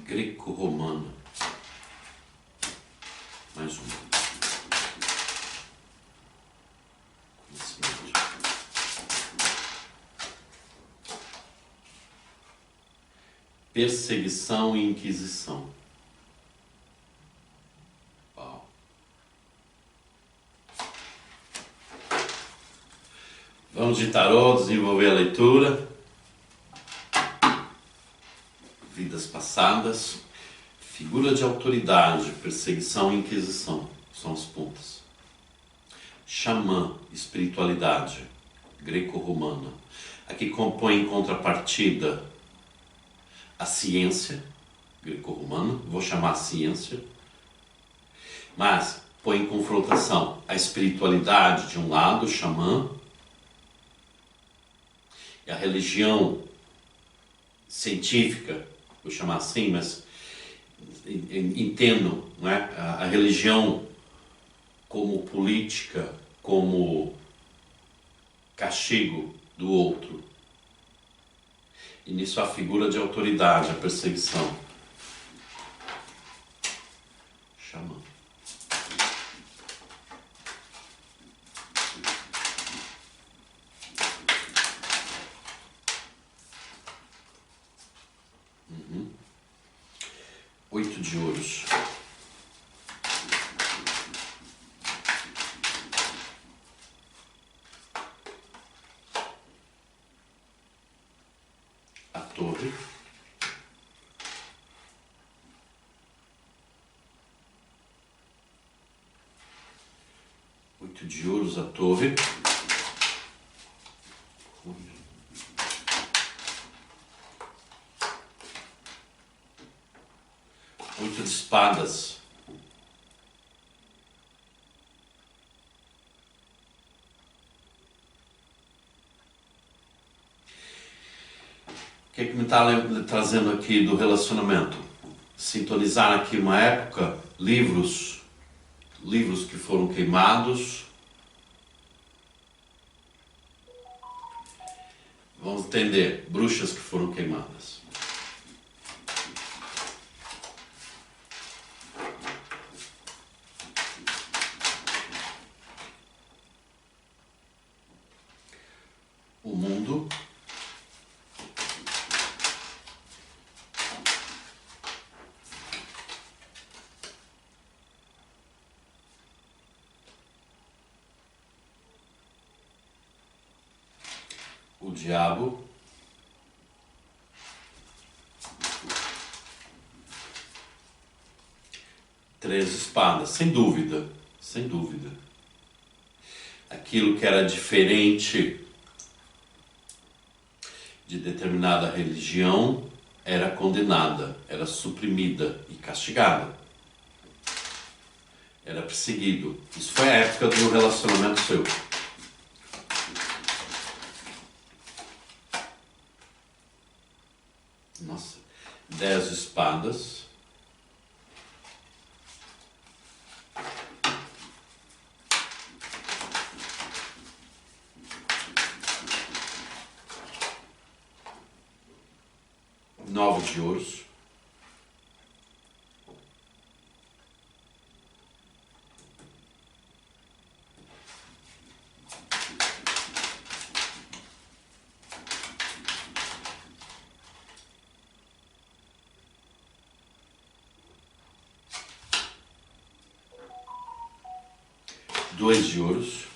Greco-romana. Mais uma. Conhecimento. Perseguição e inquisição. Uau. Vamos de tarô, desenvolver a leitura. Vidas passadas. Figura de autoridade, perseguição e inquisição. São as pontas. Xamã, espiritualidade, greco-romana. Aqui compõe em contrapartida a ciência, greco-romana, vou chamar ciência, mas põe em confrontação a espiritualidade de um lado, xamã, e a religião científica, vou chamar assim, mas entendo, não é? A religião como política, como castigo do outro. E nisso a figura de autoridade, a perseguição. Xamã. Oito de ouros. A torre. Oito de ouros, a torre. Oito de espadas. O que me está trazendo aqui do relacionamento? Sintonizar aqui uma época, livros que foram queimados. Vamos entender, bruxas que foram queimadas. O mundo. diabo, três espadas, sem dúvida, sem dúvida. Aquilo que era diferente de determinada religião era condenada, era suprimida e castigada. Era perseguido. Isso foi a época do relacionamento seu. Nossa, 10 espadas. Nove de ouros. Dois de ouros.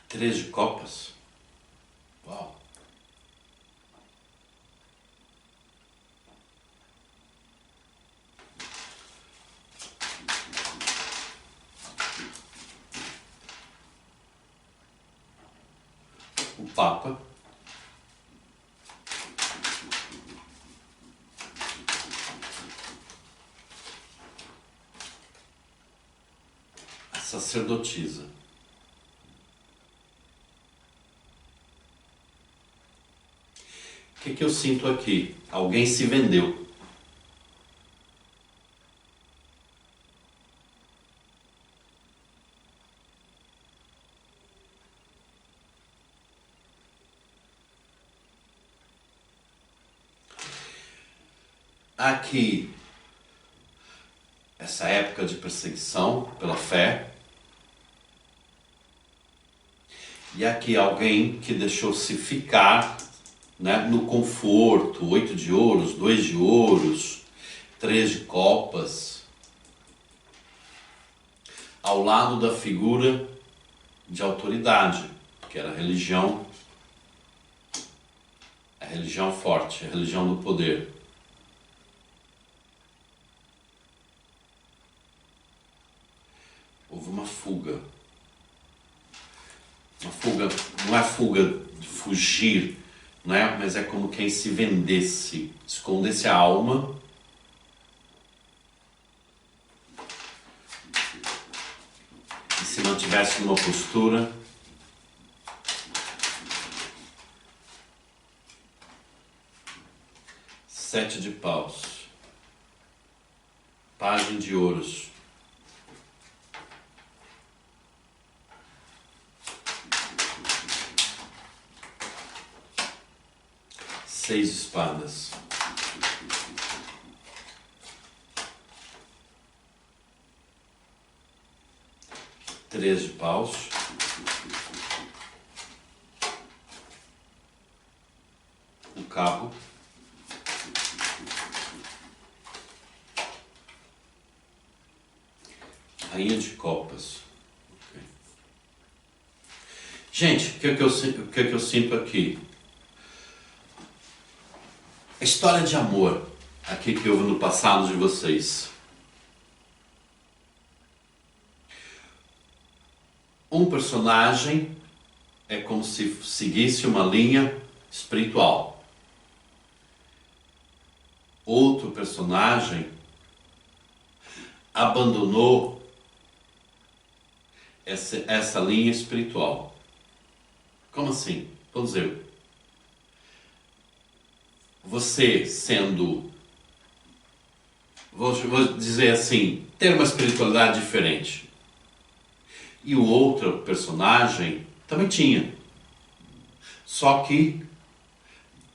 Três de copas. Uau. O Papa. A sacerdotisa. O que eu sinto aqui? Alguém se vendeu. Aqui, essa época de perseguição pela fé. E aqui alguém que deixou-se ficar, né, no conforto, 8 de ouros, 2 de ouros, 3 de copas, ao lado da figura de autoridade, que era a religião forte, a religião do poder. Houve uma fuga. Uma fuga, não é fuga de fugir, né? Mas é como quem se vendesse, escondesse a alma e se mantivesse numa postura sete de paus, pajem de ouros, seis espadas, três de paus, o cabo, rainha de copas. Okay. Gente, o que eu sinto aqui? A história de amor aqui que houve no passado de vocês. Um personagem é como se seguisse uma linha espiritual. Outro personagem abandonou essa linha espiritual. Como assim? Vamos dizer, você sendo, vou dizer assim, ter uma espiritualidade diferente. E o outro personagem também tinha. Só que,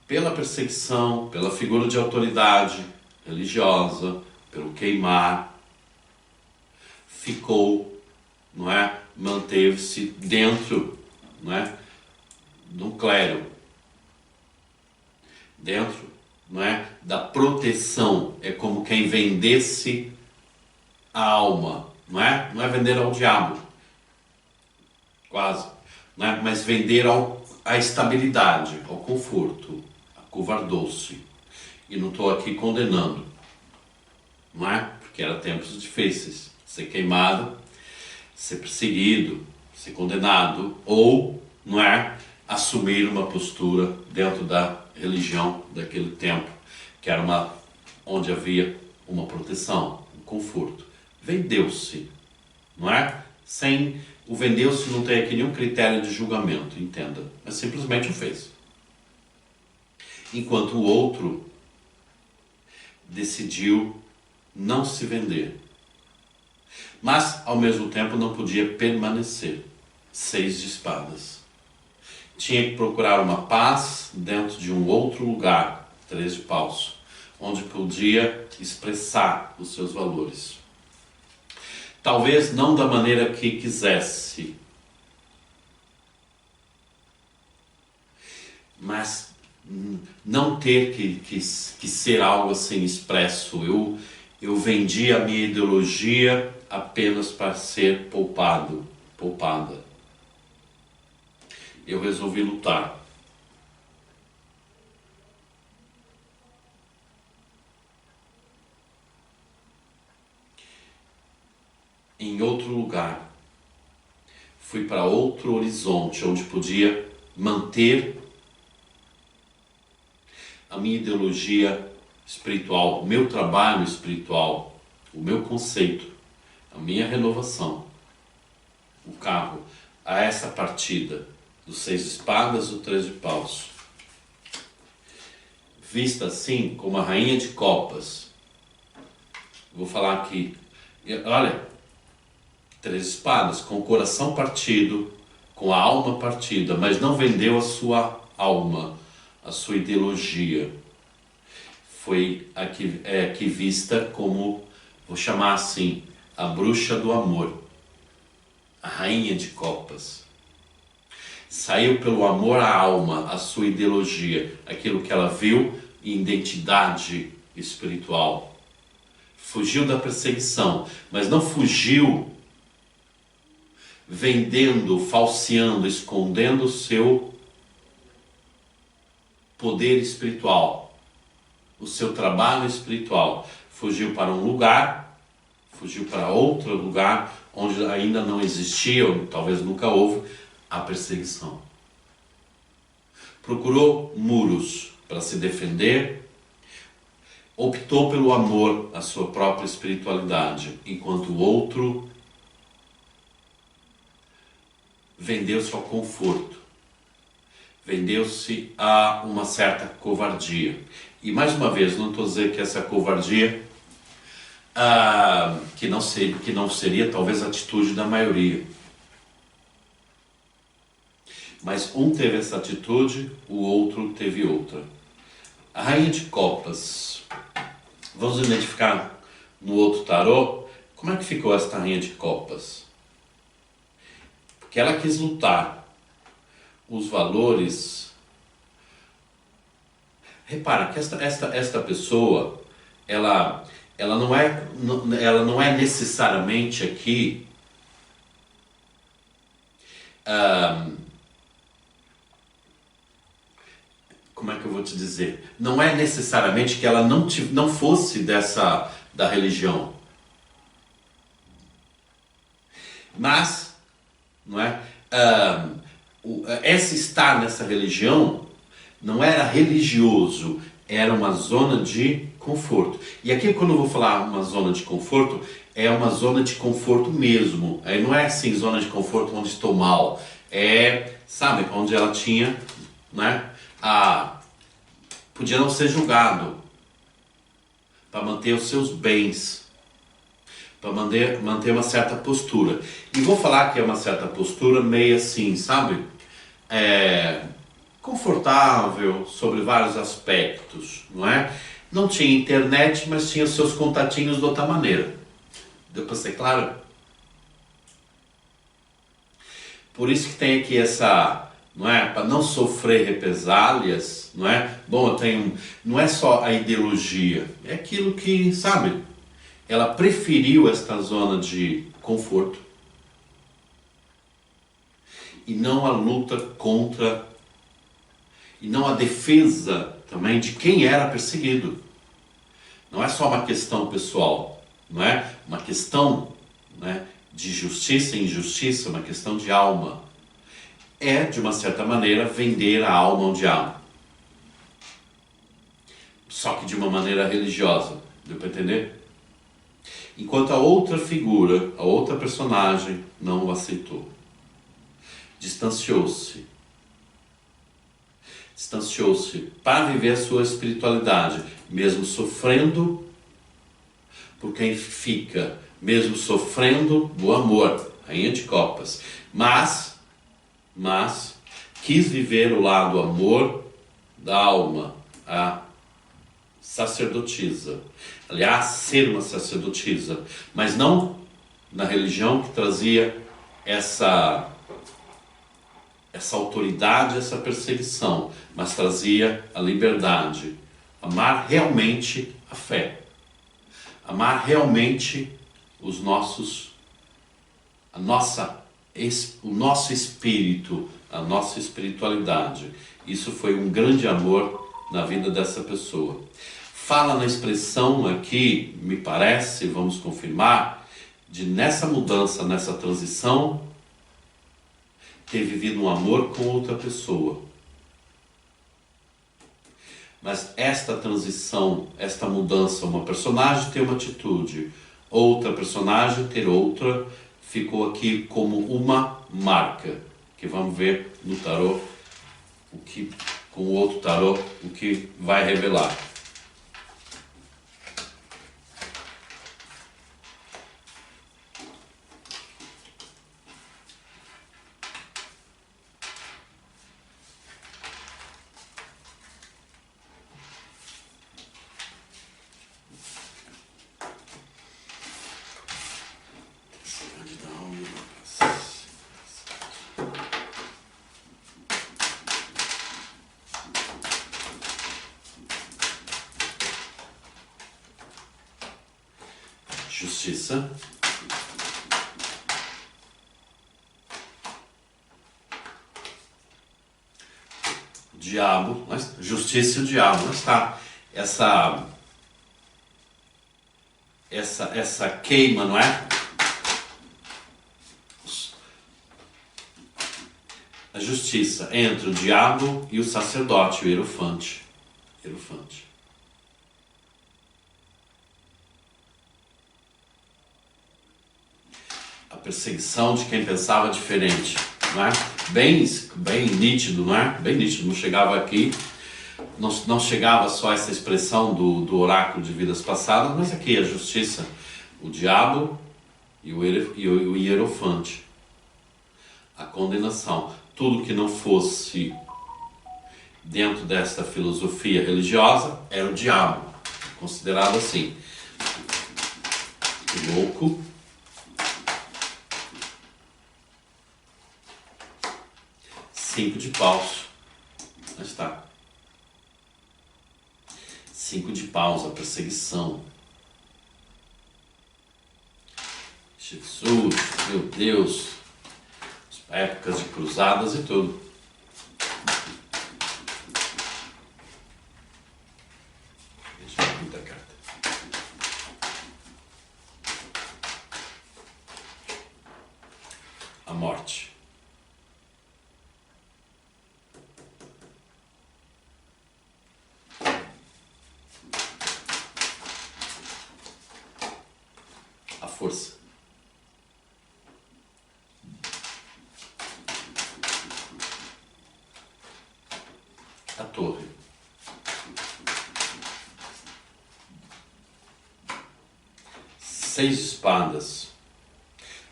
pela perseguição, pela figura de autoridade religiosa, pelo queimar, ficou, não é? Manteve-se dentro, não é? Do clero. Dentro, não é? Da proteção. É como quem vendesse a alma, não é? Não é vender ao diabo, quase, não é? Mas vender à estabilidade, ao conforto, acovardou-se. E não estou aqui condenando, não é? Porque eram tempos difíceis, ser queimado, ser perseguido, ser condenado, ou, não é, assumir uma postura dentro da religião daquele tempo, que era onde havia uma proteção, um conforto. Vendeu-se, não é? O vendeu-se não tem aqui nenhum critério de julgamento, entenda, mas simplesmente o fez. Enquanto o outro decidiu não se vender, mas ao mesmo tempo não podia permanecer. 6 de espadas. Tinha que procurar uma paz dentro de um outro lugar, 3 de paus, onde podia expressar os seus valores. Talvez não da maneira que quisesse, mas não ter que ser algo assim expresso. Eu vendi a minha ideologia apenas para ser poupada. Eu resolvi lutar. Em outro lugar. Fui para outro horizonte, onde podia manter a minha ideologia espiritual, o meu trabalho espiritual, o meu conceito, a minha renovação, o carro, a essa partida dos 6 de espadas, o 3 de paus. Vista assim como a rainha de copas. Vou falar aqui, olha, 3 de espadas, com o coração partido, com a alma partida, mas não vendeu a sua alma, a sua ideologia. Foi aqui vista como, vou chamar assim, a bruxa do amor, a rainha de copas. Saiu pelo amor à alma, a sua ideologia, aquilo que ela viu em identidade espiritual. Fugiu da perseguição, mas não fugiu vendendo, falseando, escondendo o seu poder espiritual, o seu trabalho espiritual. Fugiu para um lugar, fugiu para outro lugar onde ainda não existia, ou talvez nunca houve, a perseguição. Procurou muros para se defender, optou pelo amor à sua própria espiritualidade, enquanto o outro vendeu-se ao conforto, vendeu-se a uma certa covardia. E mais uma vez, não estou dizendo que essa covardia que não seria talvez a atitude da maioria. Mas um teve essa atitude, o outro teve outra. A rainha de copas. Vamos identificar no outro tarô como é que ficou esta rainha de copas. Porque ela quis lutar. Os valores. Repara que esta pessoa, ela não é necessariamente aqui como é que eu vou te dizer? Não é necessariamente que ela não fosse da religião. Mas, não é? Essa estar nessa religião não era religioso, era uma zona de conforto. E aqui quando eu vou falar uma zona de conforto, é uma zona de conforto mesmo. Aí não é assim zona de conforto onde estou mal. É, sabe, onde ela tinha, né? Podia não ser julgado, para manter os seus bens, para manter uma certa postura. E vou falar que é uma certa postura meio assim, sabe? Confortável sobre vários aspectos, não é? Não tinha internet, mas tinha seus contatinhos de outra maneira. Deu para ser claro? Por isso que tem aqui essa, não é? Para não sofrer represálias, não é? Bom, não é só a ideologia, é aquilo que, sabe? ela preferiu esta zona de conforto e não a luta contra, e não a defesa também de quem era perseguido. Não é só uma questão pessoal, não é uma questão, né, de justiça e injustiça, uma questão de alma. É, de uma certa maneira, vender a alma ao diabo. Só que de uma maneira religiosa, deu para entender? Enquanto a outra figura, a outra personagem, não o aceitou. Distanciou-se. Distanciou-se para viver a sua espiritualidade, mesmo sofrendo por quem fica, mesmo sofrendo do amor, rainha de copas, mas quis viver o lado amor da alma, a sacerdotisa. Aliás, ser uma sacerdotisa, mas não na religião que trazia essa autoridade, essa perseguição, mas trazia a liberdade. Amar realmente a fé. Amar realmente o nosso espírito, a nossa espiritualidade. Isso foi um grande amor na vida dessa pessoa. Fala na expressão aqui, me parece, vamos confirmar, de nessa mudança, nessa transição, ter vivido um amor com outra pessoa. Mas esta transição, esta mudança, uma personagem ter uma atitude, outra personagem ter outra, ficou aqui como uma marca, que vamos ver no tarô, com o outro tarô, o que vai revelar. Justiça. Diabo, justiça e o diabo, mas está essa queima, não é? A justiça entre o diabo e o sacerdote, o hierofante. A perseguição de quem pensava diferente, não é? Bem nítido, não é? Bem nítido, não chegava aqui, não chegava só essa expressão do oráculo de vidas passadas, mas aqui a justiça, o diabo e o hierofante, a condenação. Tudo que não fosse dentro desta filosofia religiosa era o diabo, considerado assim. O louco. Cinco de paus. Onde está? Cinco de paus, a perseguição. Jesus, meu Deus. Épocas de cruzadas e tudo. Deixa eu ver muita carta. A morte. A força. A torre. Seis de espadas.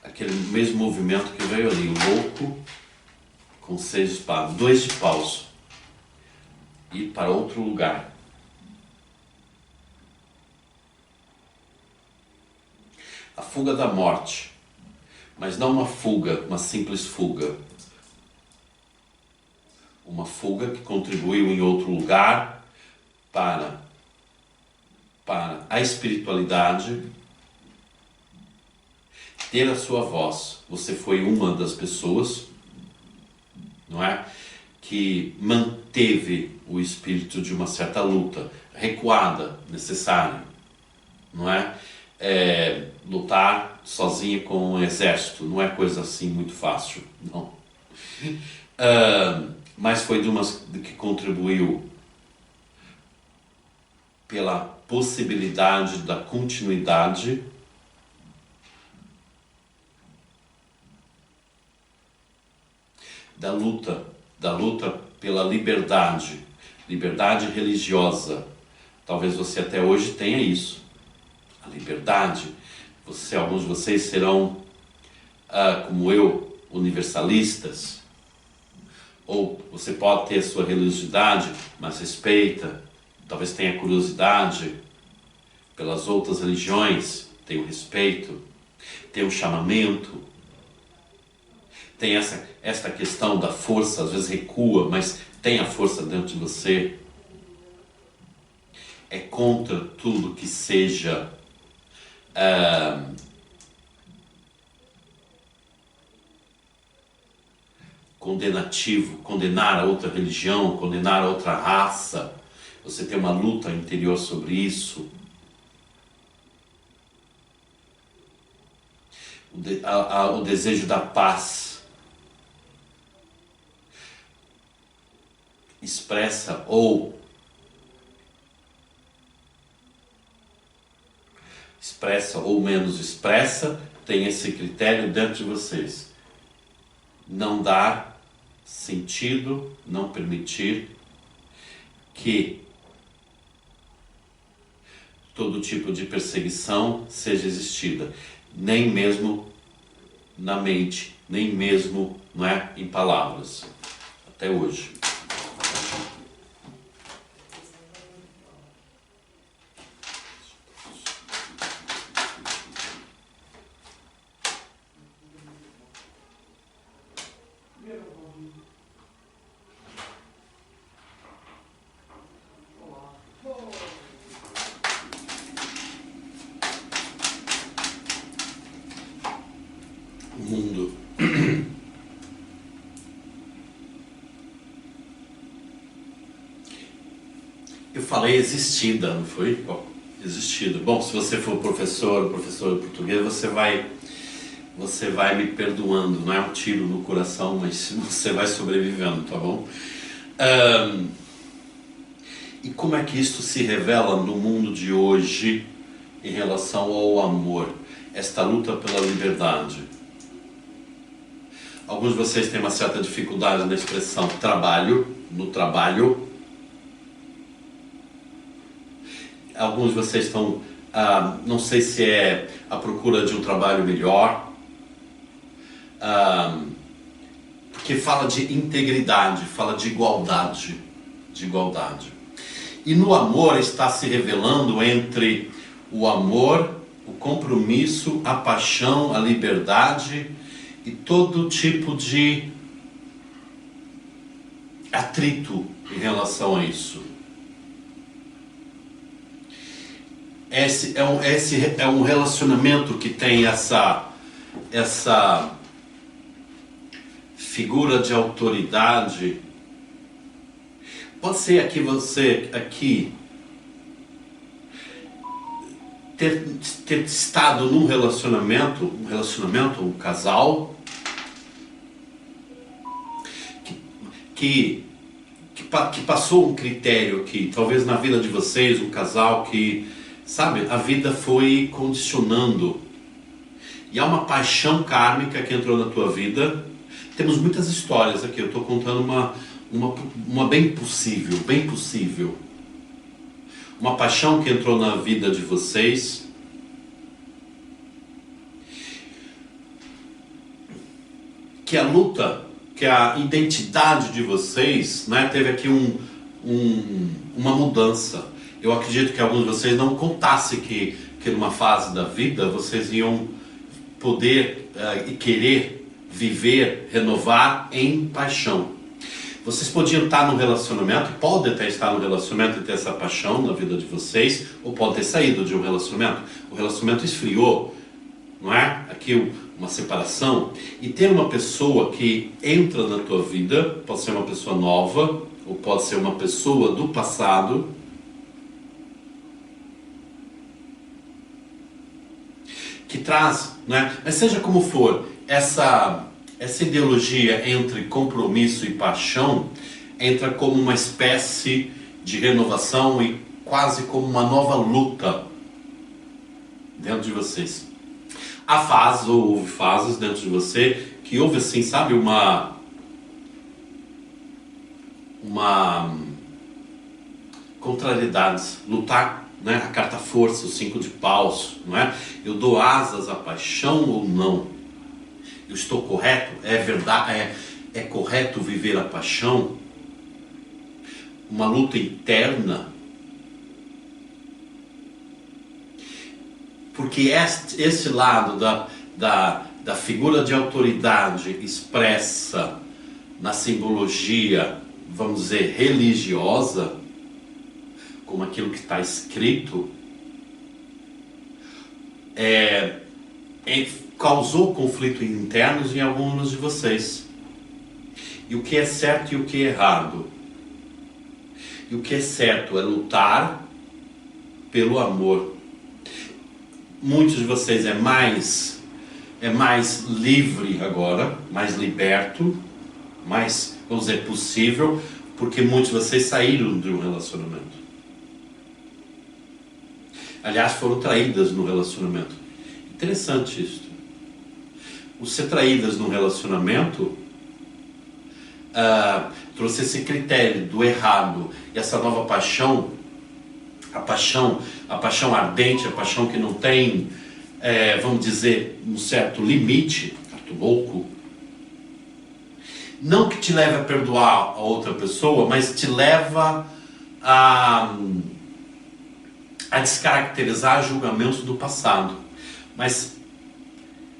Aquele mesmo movimento que veio ali. O louco com seis de espadas. Dois de paus. Ir para outro lugar. A fuga da morte. Mas não uma fuga, uma simples fuga. Uma fuga que contribuiu em outro lugar para a espiritualidade, ter a sua voz. Você foi uma das pessoas, não é, que manteve o espírito de uma certa luta, recuada, necessária, não é? Lutar sozinho com um exército não é coisa assim muito fácil, não. Mas foi de umas que contribuiu pela possibilidade da continuidade da luta pela liberdade religiosa. Talvez você até hoje tenha isso, a liberdade. Alguns de vocês serão, como eu, universalistas, ou você pode ter a sua religiosidade, mas respeita, talvez tenha curiosidade pelas outras religiões, tem o respeito, tem o chamamento, tem esta questão da força, às vezes recua, mas tem a força dentro de você. É contra tudo que seja condenativo, condenar a outra religião, condenar a outra raça. Você tem uma luta interior sobre isso. O desejo da paz expressa ou menos expressa, tem esse critério dentro de vocês. Não dar sentido, não permitir que todo tipo de perseguição seja existida, nem mesmo na mente, nem mesmo, não é, em palavras, até hoje. Mundo. Eu falei existida, não foi? Existida. Bom, se você for professor de português, você vai me perdoando, não é um tiro no coração, mas você vai sobrevivendo, tá bom? E como é que isto se revela no mundo de hoje em relação ao amor? Esta luta pela liberdade. Alguns de vocês têm uma certa dificuldade na expressão trabalho, no trabalho. Alguns de vocês estão, não sei se é a procura de um trabalho melhor, porque fala de integridade, fala de igualdade, E no amor está se revelando entre o amor, o compromisso, a paixão, a liberdade e todo tipo de atrito em relação a isso. Esse é um relacionamento que tem essa figura de autoridade. Pode ser você aqui ter estado num relacionamento, um casal que passou um critério aqui, talvez na vida de vocês, um casal que, sabe, a vida foi condicionando. E há uma paixão kármica que entrou na tua vida. Temos muitas histórias aqui, eu estou contando uma bem possível. Uma paixão que entrou na vida de vocês. Que a luta, que a identidade de vocês, né, teve aqui uma mudança. Eu acredito que alguns de vocês não contassem que numa fase da vida vocês iam poder e querer viver, renovar em paixão. Vocês podiam estar no relacionamento, podem até estar no relacionamento e ter essa paixão na vida de vocês, ou podem ter saído de um relacionamento. O relacionamento esfriou, não é? Aqui uma separação, e ter uma pessoa que entra na tua vida, pode ser uma pessoa nova, ou pode ser uma pessoa do passado, que traz, né? Mas seja como for, essa ideologia entre compromisso e paixão entra como uma espécie de renovação e quase como uma nova luta dentro de vocês. Há fases, ou houve fases dentro de você que houve assim, sabe, uma contrariedades, lutar, né? A carta força, o 5 de paus, não é? Eu dou asas à paixão ou não? Eu estou correto? É verdade? É correto viver a paixão? Uma luta interna? Porque este lado da figura de autoridade expressa na simbologia, vamos dizer, religiosa, como aquilo que está escrito, causou conflitos internos em alguns de vocês. E o que é certo e o que é errado? E o que é certo é lutar pelo amor. Muitos de vocês é mais livre agora, mais liberto, mais, vamos dizer, possível, porque muitos de vocês saíram de um relacionamento. Aliás, foram traídas no relacionamento. Interessante isso. O ser traídas no relacionamento trouxe esse critério do errado e essa nova paixão, a paixão ardente, a paixão que não tem, vamos dizer, um certo limite, certo louco. Não que te leve a perdoar a outra pessoa, mas te leva a descaracterizar julgamentos do passado. Mas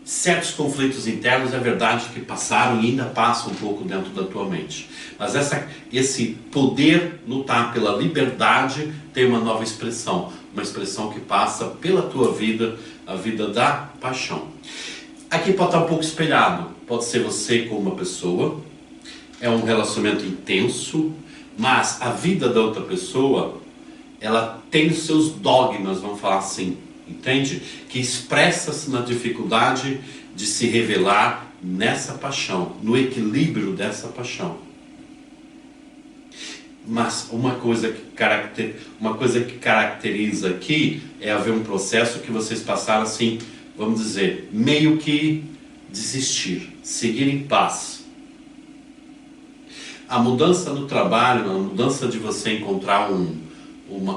certos conflitos internos é verdade que passaram e ainda passam um pouco dentro da tua mente. Mas esse poder lutar pela liberdade tem uma nova expressão. Uma expressão que passa pela tua vida, a vida da paixão. Aqui pode estar um pouco espelhado. Pode ser você com uma pessoa. É um relacionamento intenso. Mas a vida da outra pessoa, ela tem os seus dogmas, vamos falar assim, entende? Que expressa-se na dificuldade de se revelar nessa paixão, no equilíbrio dessa paixão. Mas uma coisa que caracteriza aqui é haver um processo que vocês passaram assim, vamos dizer, meio que desistir, seguir em paz. A mudança no trabalho, a mudança de você encontrar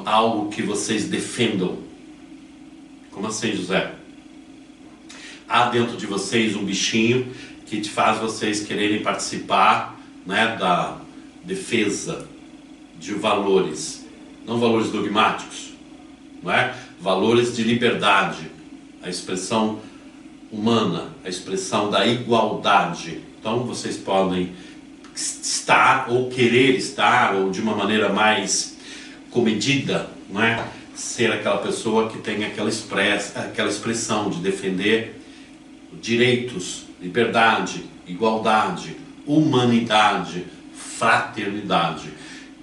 algo que vocês defendam. Como assim, José? Há dentro de vocês um bichinho que te faz vocês quererem participar, né, da defesa de valores, não valores dogmáticos, não é? Valores de liberdade, a expressão humana, a expressão da igualdade. Então vocês podem estar ou querer estar, ou de uma maneira mais comedida, não é? Ser aquela pessoa que tem aquela expressão de defender direitos, liberdade, igualdade, humanidade, fraternidade,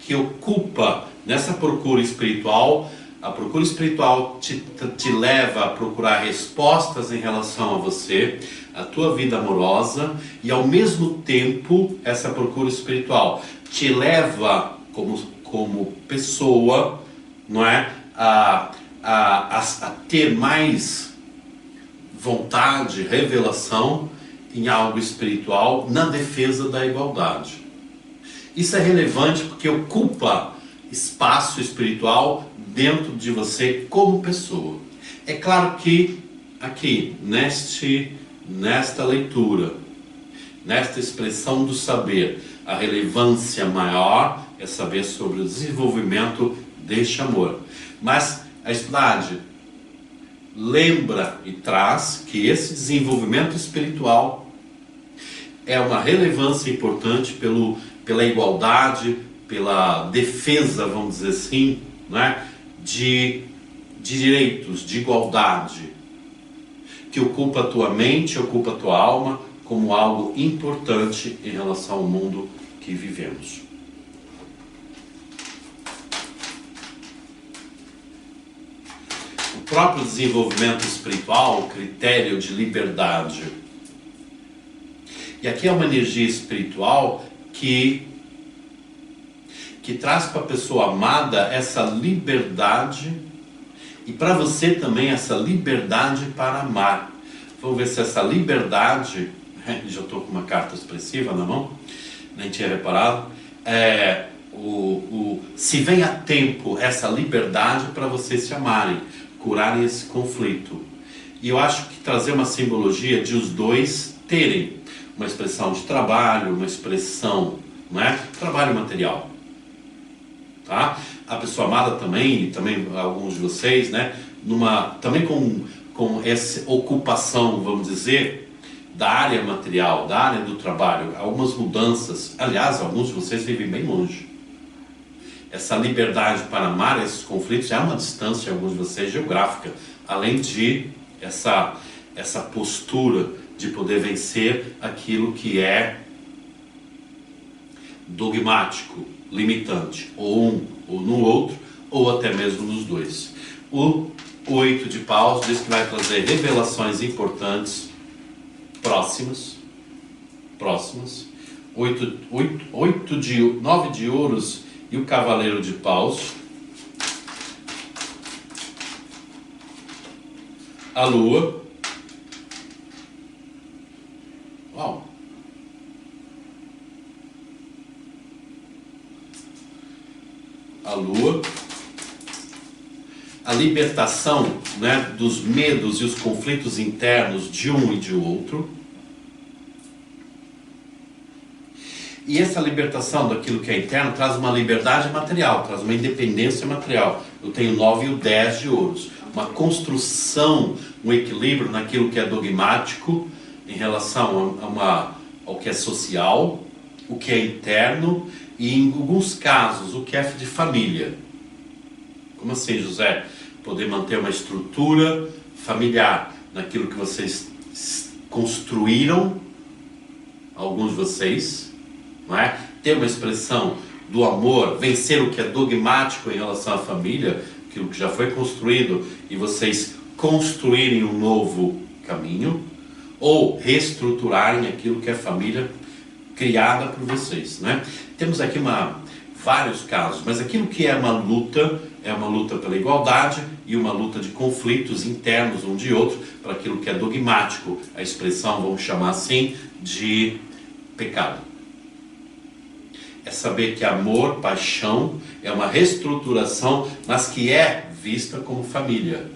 que ocupa nessa procura espiritual. A procura espiritual te leva a procurar respostas em relação a você, a tua vida amorosa, e ao mesmo tempo essa procura espiritual te leva como pessoa, não é? A ter mais vontade, revelação em algo espiritual na defesa da igualdade. Isso é relevante porque ocupa espaço espiritual dentro de você como pessoa. É claro que aqui, nesta leitura, nesta expressão do saber, a relevância maior é saber sobre o desenvolvimento deste amor. Mas a estudade lembra e traz que esse desenvolvimento espiritual é uma relevância importante pela igualdade, pela defesa, vamos dizer assim, né, de direitos, de igualdade. que ocupa a tua mente, ocupa a tua alma, como algo importante em relação ao mundo que vivemos. O próprio desenvolvimento espiritual, o critério de liberdade. E aqui é uma energia espiritual que traz para a pessoa amada essa liberdade e para você também essa liberdade para amar. Vamos ver se essa liberdade, já estou com uma carta expressiva na mão, nem tinha reparado, se vem a tempo essa liberdade para vocês se amarem, curarem esse conflito. E eu acho que trazer uma simbologia de os dois terem uma expressão de trabalho, uma expressão, não é? Trabalho material. Tá? A pessoa amada também, e também alguns de vocês, né? Também com essa ocupação, vamos dizer, da área material, da área do trabalho, algumas mudanças. Aliás, alguns de vocês vivem bem longe. Essa liberdade para amar esses conflitos é uma distância, alguns de vocês, geográfica, além de essa postura de poder vencer aquilo que é dogmático, limitante, ou no outro, ou até mesmo nos dois. O 8 de paus diz que vai trazer revelações importantes, próximas. 9 de ouros e o cavaleiro de paus. A lua. Uau! A lua, a libertação, né, dos medos e os conflitos internos de um e de outro. E essa libertação daquilo que é interno traz uma liberdade material, traz uma independência material. Eu tenho 9 e o 10 de ouros. Uma construção, um equilíbrio naquilo que é dogmático em relação ao que é social, o que é interno e, em alguns casos, o que é de família. Como assim, José? Poder manter uma estrutura familiar naquilo que vocês construíram, alguns de vocês, não é? Ter uma expressão do amor, vencer o que é dogmático em relação à família, aquilo que já foi construído, e vocês construírem um novo caminho, ou reestruturarem aquilo que é família criada por vocês, né? Temos aqui vários casos, mas aquilo que é uma luta pela igualdade e uma luta de conflitos internos um de outro, para aquilo que é dogmático, a expressão, vamos chamar assim, de pecado. É saber que amor, paixão, é uma reestruturação, mas que é vista como família.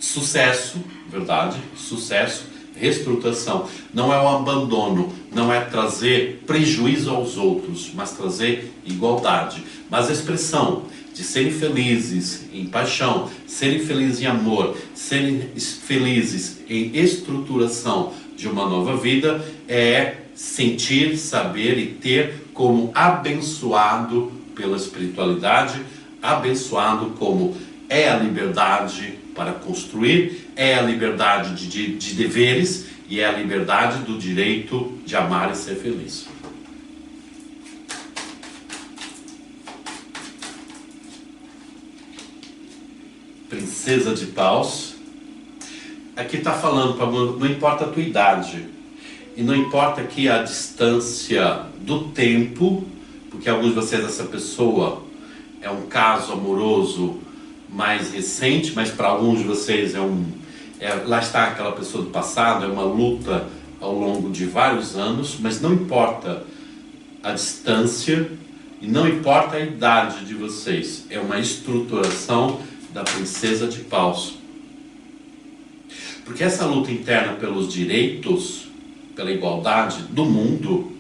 Sucesso, verdade, sucesso, reestruturação. Não é o abandono, não é trazer prejuízo aos outros, mas trazer igualdade. Mas a expressão de serem felizes em paixão, serem felizes em amor, serem felizes em estruturação de uma nova vida é sentir, saber e ter como abençoado pela espiritualidade, abençoado como é a liberdade para construir, é a liberdade de deveres e é a liberdade do direito de amar e ser feliz. Princesa de paus. Aqui está falando, não importa a tua idade, e não importa aqui a distância do tempo, porque alguns de vocês, essa pessoa é um caso amoroso mais recente, mas para alguns de vocês lá está aquela pessoa do passado, é uma luta ao longo de vários anos, mas não importa a distância e não importa a idade de vocês, é uma estruturação da princesa de paus. Porque essa luta interna pelos direitos, pela igualdade do mundo,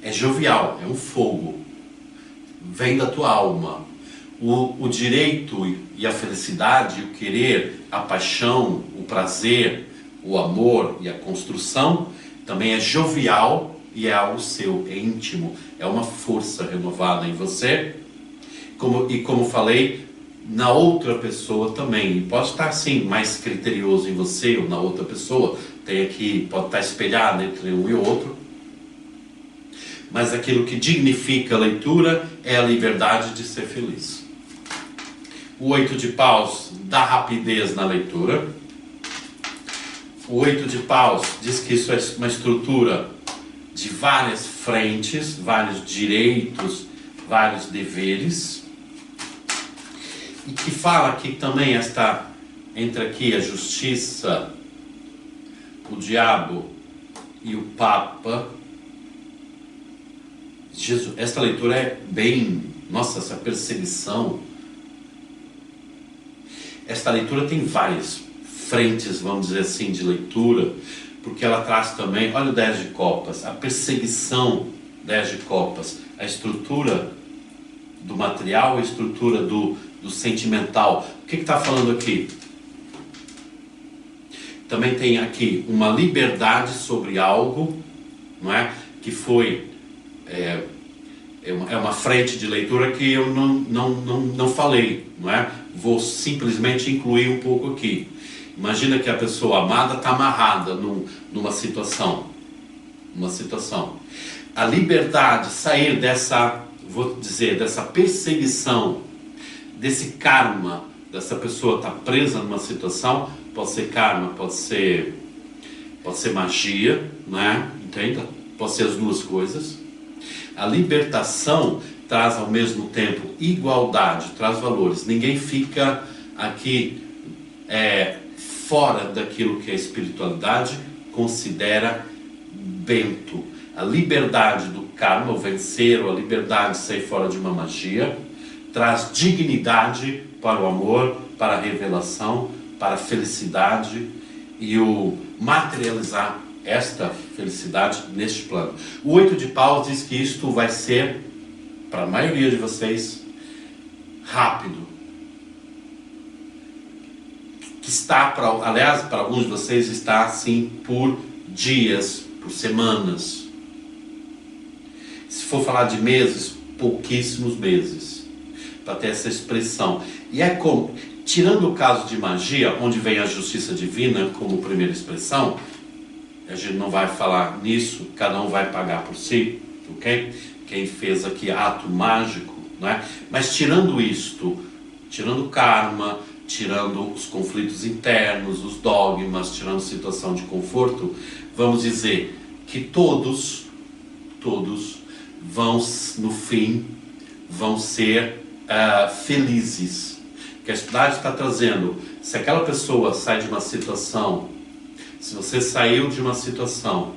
é jovial, é um fogo, vem da tua alma. O direito e a felicidade, o querer, a paixão, o prazer, o amor e a construção também é jovial e é algo seu, é íntimo, é uma força renovada em você. Como falei, na outra pessoa também. E pode estar sim mais criterioso em você ou na outra pessoa. Tem aqui, pode estar espelhado entre um e outro. Mas aquilo que dignifica a leitura é a liberdade de ser feliz. O 8 de paus dá rapidez na leitura. O 8 de paus diz que isso é uma estrutura de várias frentes, vários direitos, vários deveres. E que fala que também entra aqui a justiça, o diabo e o papa. Jesus, esta leitura é bem... Nossa, essa perseguição. Esta leitura tem várias frentes, vamos dizer assim, de leitura, porque ela traz também, olha o 10 de copas, a perseguição, 10 de copas, a estrutura do material, a estrutura do sentimental. O que está falando aqui? Também tem aqui uma liberdade sobre algo, não é? Que foi... É uma frente de leitura que eu não falei, não é? Vou simplesmente incluir um pouco aqui. Imagina que a pessoa amada está amarrada numa situação. A liberdade, sair dessa, vou dizer, dessa perseguição, desse karma, dessa pessoa estar presa numa situação, pode ser karma, pode ser magia, né? Entenda? Pode ser as duas coisas. A libertação traz ao mesmo tempo igualdade, traz valores. Ninguém fica aqui fora daquilo que a espiritualidade considera bento. A liberdade do karma, o vencer, ou a liberdade de sair fora de uma magia, traz dignidade para o amor, para a revelação, para a felicidade e o materializar esta felicidade neste plano. O 8 de paus diz que isto vai ser, para a maioria de vocês, rápido. Que está, aliás, para alguns de vocês, está assim por dias, por semanas. Se for falar de meses, pouquíssimos meses, para ter essa expressão. E é como, tirando o caso de magia, onde vem a justiça divina como primeira expressão, a gente não vai falar nisso, cada um vai pagar por si, ok? Quem fez aqui ato mágico, não é? Mas tirando isto, tirando o karma, tirando os conflitos internos, os dogmas, tirando situação de conforto, vamos dizer que todos vão, no fim, vão ser felizes. Que a espiritualidade está trazendo, se aquela pessoa sai de uma situação, se você saiu de uma situação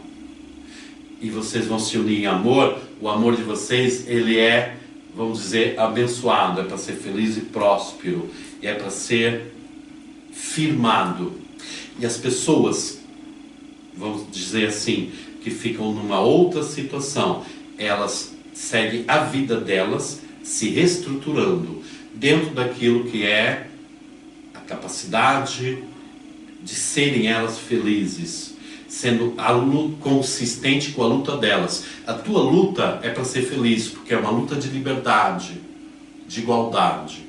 e vocês vão se unir em amor, o amor de vocês, ele é, vamos dizer, abençoado, é para ser feliz e próspero, e é para ser firmado. E as pessoas, vamos dizer assim, que ficam numa outra situação, elas seguem a vida delas se reestruturando dentro daquilo que é a capacidade de serem elas felizes, sendo consistente com a luta delas. A tua luta é para ser feliz, porque é uma luta de liberdade, de igualdade.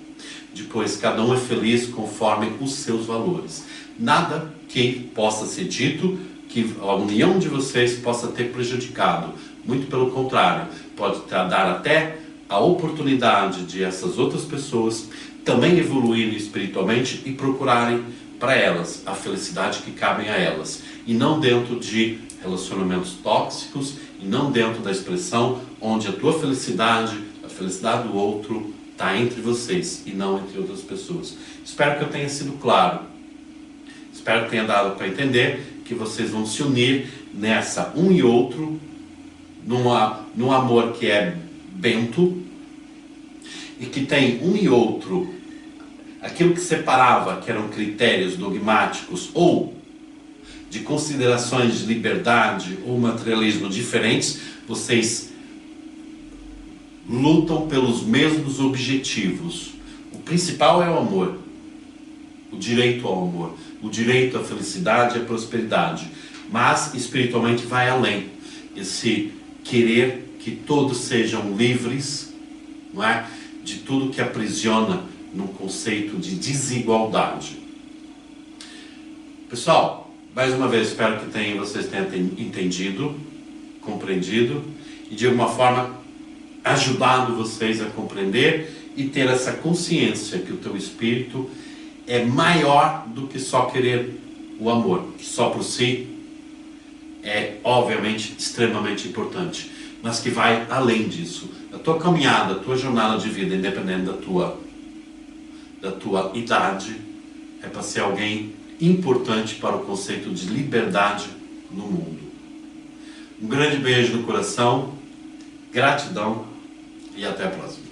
Depois, cada um é feliz conforme os seus valores. Nada que possa ser dito que a união de vocês possa ter prejudicado. Muito pelo contrário, pode dar até a oportunidade de essas outras pessoas também evoluírem espiritualmente e procurarem para elas a felicidade que cabem a elas, e não dentro de relacionamentos tóxicos, e não dentro da expressão onde a tua felicidade, a felicidade do outro está entre vocês e não entre outras pessoas. Espero que eu tenha sido claro, espero que tenha dado para entender que vocês vão se unir nessa, um e outro, num amor que é bento, e que tem um e outro, aquilo que separava, que eram critérios dogmáticos ou de considerações de liberdade ou materialismo diferentes, vocês lutam pelos mesmos objetivos. O principal é o amor, o direito ao amor, o direito à felicidade e à prosperidade, mas espiritualmente vai além. Esse querer que todos sejam livres, não é? De tudo que aprisiona no conceito de desigualdade. Pessoal, mais uma vez espero que vocês tenham entendido, compreendido e de alguma forma ajudado vocês a compreender e ter essa consciência que o teu espírito é maior do que só querer o amor, que só por si é obviamente extremamente importante, mas que vai além disso. A tua caminhada, a tua jornada de vida, independente da tua idade, é para ser alguém importante para o conceito de liberdade no mundo. Um grande beijo no coração, gratidão e até a próxima.